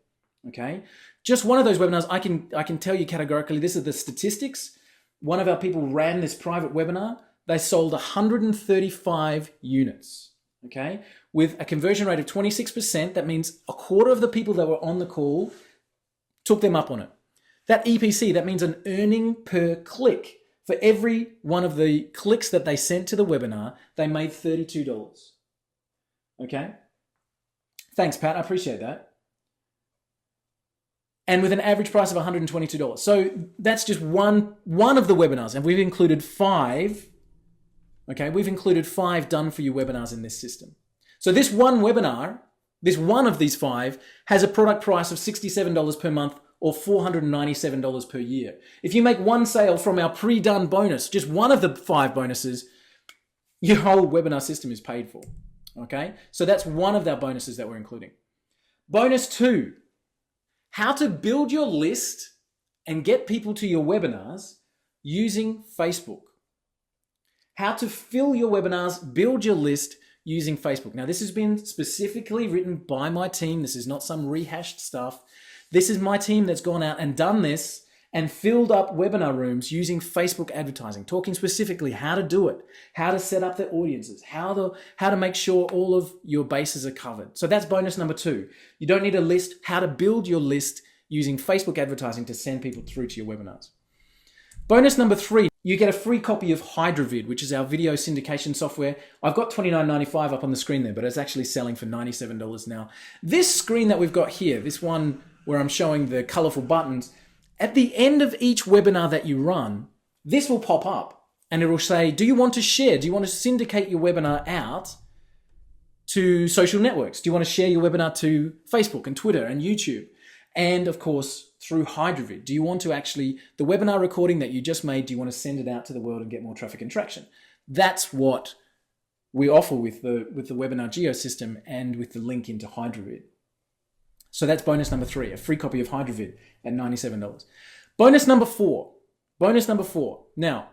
Okay? Just one of those webinars, I can tell you categorically, this is the statistics. One of our people ran this private webinar. They sold 135 units, okay? With a conversion rate of 26%, that means a quarter of the people that were on the call took them up on it. That EPC, that means an earning per click. For every one of the clicks that they sent to the webinar, they made $32. Okay? Thanks, Pat. I appreciate that. And with an average price of $122. So that's just one of the webinars. And we've included 5. Okay, we've included 5 done-for-you webinars in this system. So this one webinar This one of these 5 has a product price of $67 per month or $497 per year. If you make one sale from our pre-done bonus, just one of the 5 bonuses, your whole webinar system is paid for. Okay, so that's one of our bonuses that we're including. Bonus 2, how to build your list and get people to your webinars using Facebook. How to fill your webinars, build your list using Facebook. Now, this has been specifically written by my team. This is not some rehashed stuff. This is my team that's gone out and done this and filled up webinar rooms using Facebook advertising, talking specifically how to do it, how to set up the audiences, how to make sure all of your bases are covered. So that's bonus number 2. You don't need a list, how to build your list using Facebook advertising to send people through to your webinars. Bonus number 3, you get a free copy of HydroVid, which is our video syndication software. I've got $29.95 up on the screen there, but it's actually selling for $97 now. This screen that we've got here, this one where I'm showing the colorful buttons, at the end of each webinar that you run, this will pop up and it will say, do you want to share? Do you want to syndicate your webinar out to social networks? Do you want to share your webinar to Facebook and Twitter and YouTube? And of course, through HydroVid, do you want to actually, the webinar recording that you just made, do you want to send it out to the world and get more traffic and traction? That's what we offer with the webinar JEO system and with the link into HydroVid. So that's bonus number 3, a free copy of HydroVid at $97. Bonus number 4. Now,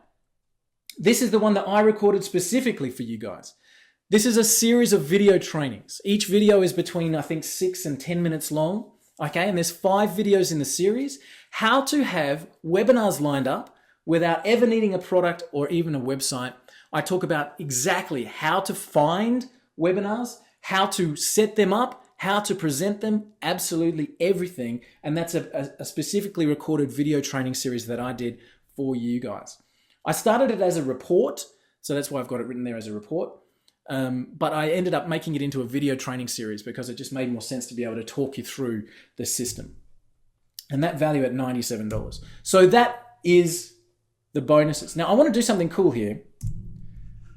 this is the one that I recorded specifically for you guys. This is a series of video trainings. Each video is between, I think, 6 and 10 minutes long. Okay, and there's 5 videos in the series. How to have webinars lined up without ever needing a product or even a website. I talk about exactly how to find webinars, how to set them up, how to present them, absolutely everything. And that's a specifically recorded video training series that I did for you guys. I started it as a report, so that's why I've got it written there as a report. But I ended up making it into a video training series because it just made more sense to be able to talk you through the system. And that value at $97. So that is the bonuses. Now I want to do something cool here.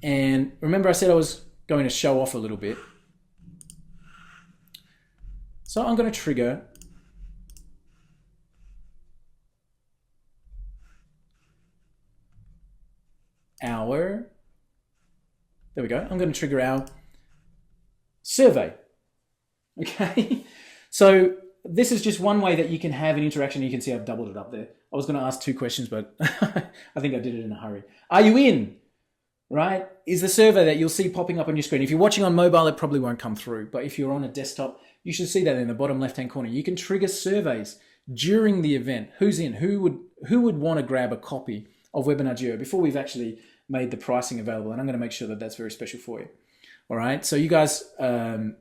And remember I said I was going to show off a little bit. So I'm going to trigger our, there we go. I'm going to trigger our survey. Okay. So this is just one way that you can have an interaction. You can see I've doubled it up there. I was going to ask 2 questions, but I think I did it in a hurry. Are you in? Right? Is the survey that you'll see popping up on your screen. If you're watching on mobile, it probably won't come through. But if you're on a desktop, you should see that in the bottom left-hand corner. You can trigger surveys during the event. Who's in? Who would want to grab a copy of Webinar JEO before we've actually made the pricing available? And I'm going to make sure that that's very special for you. All right. So you guys, I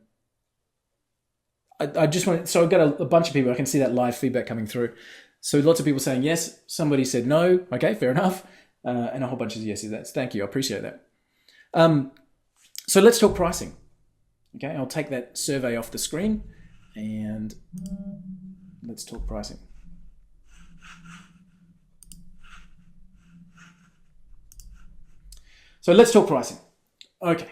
just want. So I've got a bunch of people. I can see that live feedback coming through. So lots of people saying yes. Somebody said no. Okay, fair enough. And a whole bunch of yeses. That's thank you. I appreciate that. So let's talk pricing. Okay, I'll take that survey off the screen and let's talk pricing. So let's talk pricing. Okay.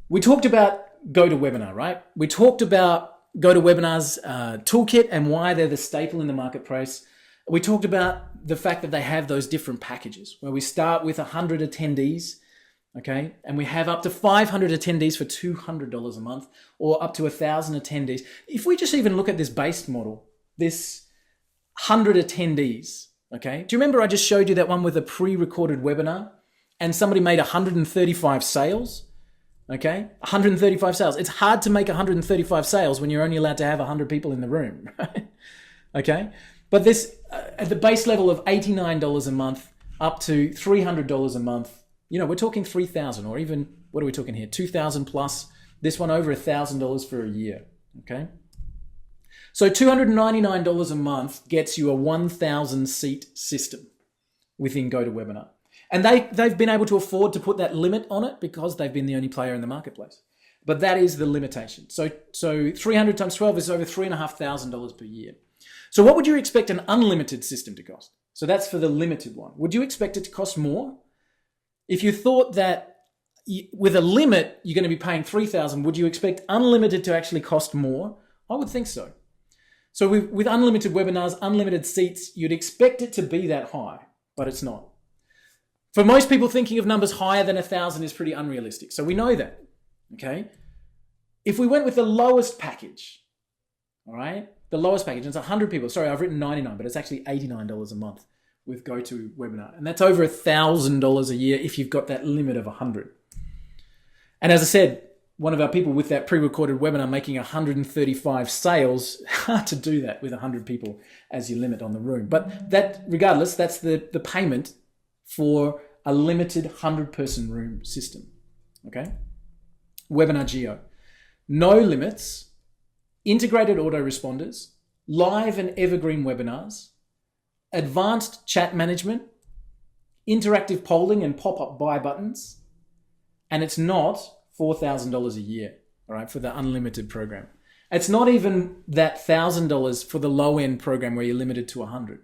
We talked about GoToWebinar, right? We talked about GoToWebinar's toolkit and why they're the staple in the marketplace. We talked about the fact that they have those different packages where we start with 100 attendees, okay? And we have up to 500 attendees for $200 a month or up to 1,000 attendees. If we just even look at this base model, this 100 attendees, okay? Do you remember I just showed you that one with a pre-recorded webinar and somebody made 135 sales? Okay, 135 sales. It's hard to make 135 sales when you're only allowed to have 100 people in the room, right? Okay, but this, at the base level of $89 a month up to $300 a month, you know, we're talking 3,000 or even, what are we talking here? 2,000 plus, this one over $1,000 for a year, okay? So $299 a month gets you a 1,000 seat system within GoToWebinar. And they've been able to afford to put that limit on it because they've been the only player in the marketplace. But that is the limitation. So 300 times 12 is over $3,500 per year. So what would you expect an unlimited system to cost? So that's for the limited one. Would you expect it to cost more? If you thought that with a limit, you're going to be paying $3,000. Would you expect unlimited to actually cost more? I would think so. So with unlimited webinars, unlimited seats, you'd expect it to be that high, but it's not. For most people, thinking of numbers higher than 1,000 is pretty unrealistic. So we know that, okay? If we went with the lowest package, all right? The lowest package, it's 100 people. Sorry, I've written 99, but it's actually $89 a month with GoToWebinar. And that's over $1,000 a year if you've got that limit of 100. And as I said, one of our people with that pre-recorded webinar making 135 sales, hard to do that with 100 people as your limit on the room. But that, regardless, that's the payment for a limited 100-person room system, okay? Webinar JEO. No limits, integrated autoresponders, live and evergreen webinars, advanced chat management, interactive polling and pop-up buy buttons, and it's not $4,000 a year, all right, for the unlimited program. It's not even that $1,000 for the low-end program where you're limited to 100,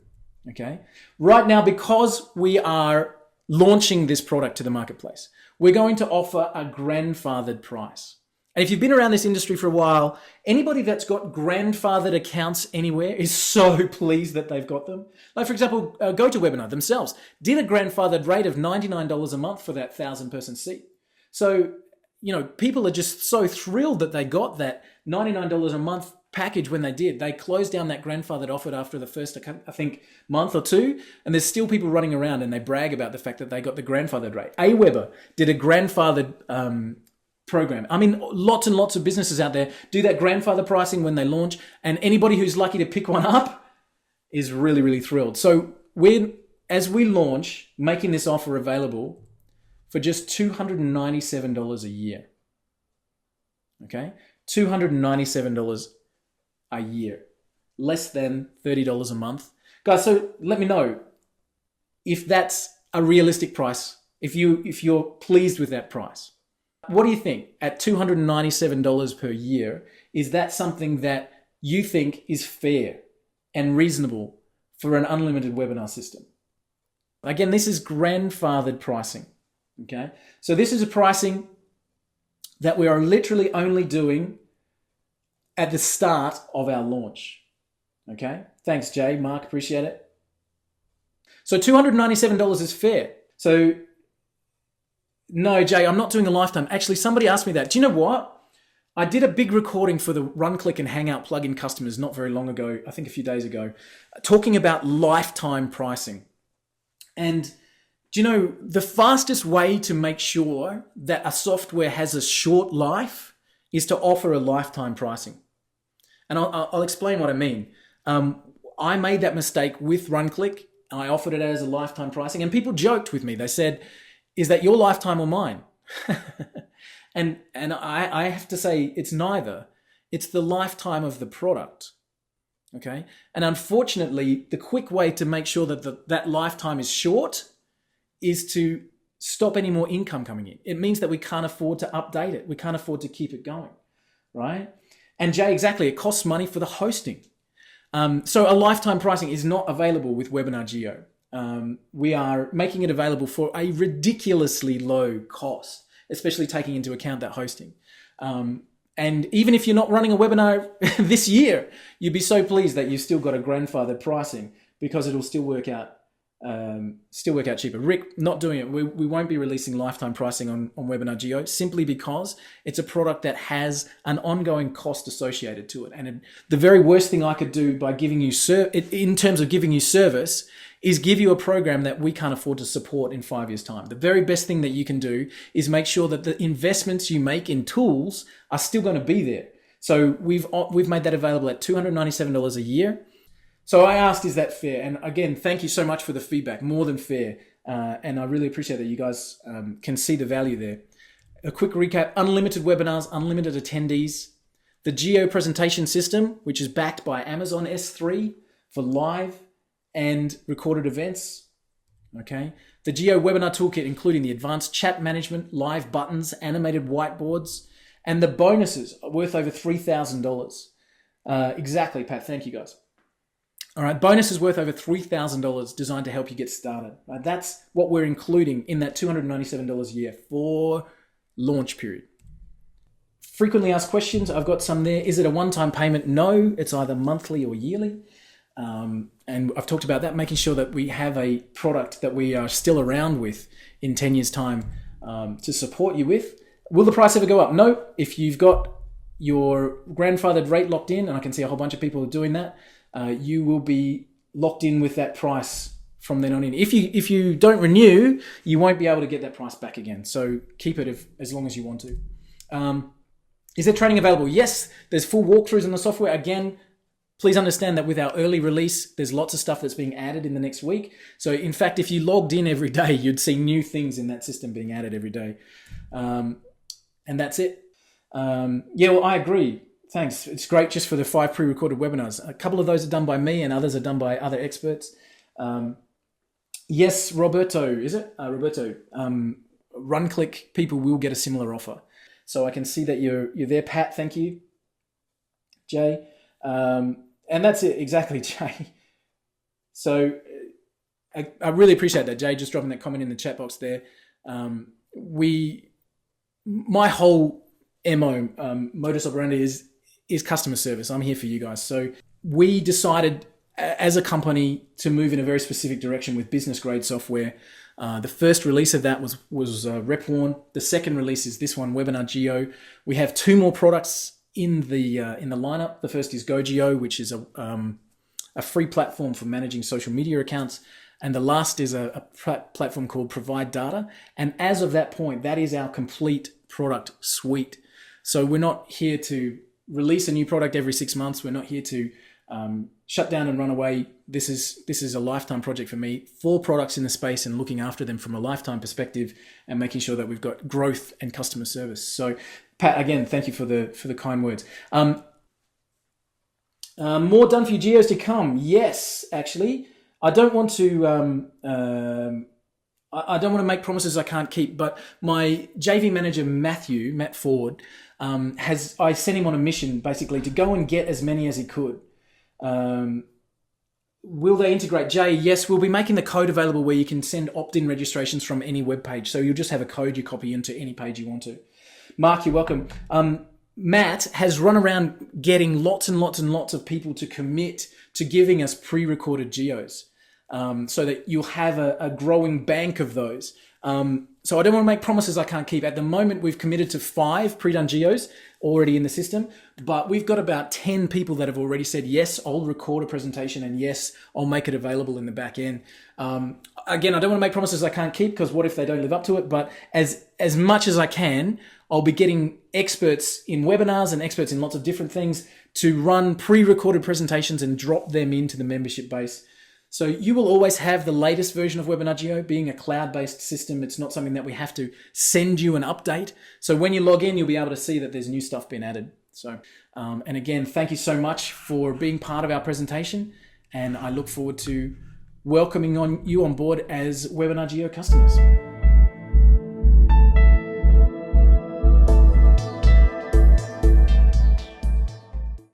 okay? Right now, because we are launching this product to the marketplace, we're going to offer a grandfathered price. And if you've been around this industry for a while, anybody that's got grandfathered accounts anywhere is so pleased that they've got them. Like, for example, GoToWebinar themselves did a grandfathered rate of $99 a month for that 1,000-person seat. So, you know, people are just so thrilled that they got that $99 a month package when they did. They closed down that grandfathered offer after the first, I think, month or two, and there's still people running around and they brag about the fact that they got the grandfathered rate. Aweber did a grandfathered program. I mean, lots and lots of businesses out there do that grandfather pricing when they launch, and anybody who's lucky to pick one up is really, really thrilled. So as we launch, making this offer available for just $297 a year. Okay? $297 a year. Less than $30 a month. Guys, so let me know if that's a realistic price, if you're pleased with that price. What do you think? At $297 per year, is that something that you think is fair and reasonable for an unlimited webinar system? Again, this is grandfathered pricing. Okay, so this is a pricing that we are literally only doing at the start of our launch. Okay, thanks, Jay, Mark, appreciate it. So $297 is fair. So no, Jay, I'm not doing a lifetime. Actually, somebody asked me that. Do you know what? I did a big recording for the Run, Click, and Hangout plugin customers not very long ago, I think a few days ago, talking about lifetime pricing. And do you know, the fastest way to make sure that a software has a short life is to offer a lifetime pricing. And I'll explain what I mean. I made that mistake with RunClick. I offered it as a lifetime pricing, and people joked with me. They said, "Is that your lifetime or mine?" and I have to say it's neither. It's the lifetime of the product. Okay? And unfortunately, the quick way to make sure that that lifetime is short is to stop any more income coming in. It means that we can't afford to update it. We can't afford to keep it going, right? And Jay, exactly, it costs money for the hosting. So a lifetime pricing is not available with Webinar JEO. We are making it available for a ridiculously low cost, especially taking into account that hosting. And even if you're not running a webinar this year, you'd be so pleased that you've still got a grandfathered pricing, because it'll still work out cheaper. Rick, not doing it. We won't be releasing lifetime pricing on Webinar JEO, simply because it's a product that has an ongoing cost associated to it. And the very worst thing I could do by giving you in terms of giving you service is give you a program that we can't afford to support in 5 years' time. The very best thing that you can do is make sure that the investments you make in tools are still going to be there. So we've made that available at $297 a year. So I asked, is that fair? And again, thank you so much for the feedback. More than fair. And I really appreciate that you guys can see the value there. A quick recap: unlimited webinars, unlimited attendees. The JEO presentation system, which is backed by Amazon S3 for live and recorded events. Okay. The JEO webinar toolkit, including the advanced chat management, live buttons, animated whiteboards, and the bonuses worth over $3,000. Exactly, Pat. Thank you, guys. All right, bonuses worth over $3,000 designed to help you get started. Right? That's what we're including in that $297 a year for launch period. Frequently asked questions, I've got some there. Is it a one-time payment? No, it's either monthly or yearly. And I've talked about that, making sure that we have a product that we are still around with in 10 years' time to support you with. Will the price ever go up? No. If you've got your grandfathered rate locked in, and I can see a whole bunch of people are doing that, you will be locked in with that price from then on in. If you don't renew, you won't be able to get that price back again. So keep it as long as you want to. Is there training available? Yes, there's full walkthroughs on the software. Again, please understand that with our early release, there's lots of stuff that's being added in the next week. So in fact, if you logged in every day, you'd see new things in that system being added every day. And that's it. Yeah, well, I agree. Thanks. It's great just for the 5 pre-recorded webinars. A couple of those are done by me and others are done by other experts. Yes, Roberto, is it? Roberto, run-click people will get a similar offer. So I can see that you're there, Pat. Thank you, Jay. And that's it, exactly, Jay. So I really appreciate that, Jay, just dropping that comment in the chat box there. My whole MO, modus operandi is customer service. I'm here for you guys. So we decided as a company to move in a very specific direction with business grade software. The first release of that was RepWarn. The second release is this one, Webinar JEO. We have 2 more products in the lineup. The first is GoJEO, which is a free platform for managing social media accounts. And the last is a platform called Provide Data. And as of that point, that is our complete product suite. So we're not here to release a new product every 6 months. We're not here to shut down and run away. This is a lifetime project for me. 4 products in the space and looking after them from a lifetime perspective and making sure that we've got growth and customer service. So Pat, again, thank you for the kind words. More done for you geos to come. Yes, actually. I don't want to I don't want to make promises I can't keep, but my JV manager, Matt Ford, I sent him on a mission basically to go and get as many as he could. Will they integrate? Jay, yes, we'll be making the code available where you can send opt-in registrations from any web page. So you'll just have a code you copy into any page you want to. Mark, you're welcome. Matt has run around getting lots and lots and lots of people to commit to giving us pre-recorded geos, so that you'll have a growing bank of those. So I don't want to make promises I can't keep. At the moment, we've committed to 5 pre-done geos already in the system, but we've got about 10 people that have already said, yes, I'll record a presentation and yes, I'll make it available in the back end. Again, I don't want to make promises I can't keep because what if they don't live up to it? But as much as I can, I'll be getting experts in webinars and experts in lots of different things to run pre-recorded presentations and drop them into the membership base. So you will always have the latest version of Webinar JEO. Being a cloud-based system, it's not something that we have to send you an update. So when you log in, you'll be able to see that there's new stuff being added. So, and again, thank you so much for being part of our presentation. And I look forward to welcoming you on board as Webinar JEO customers.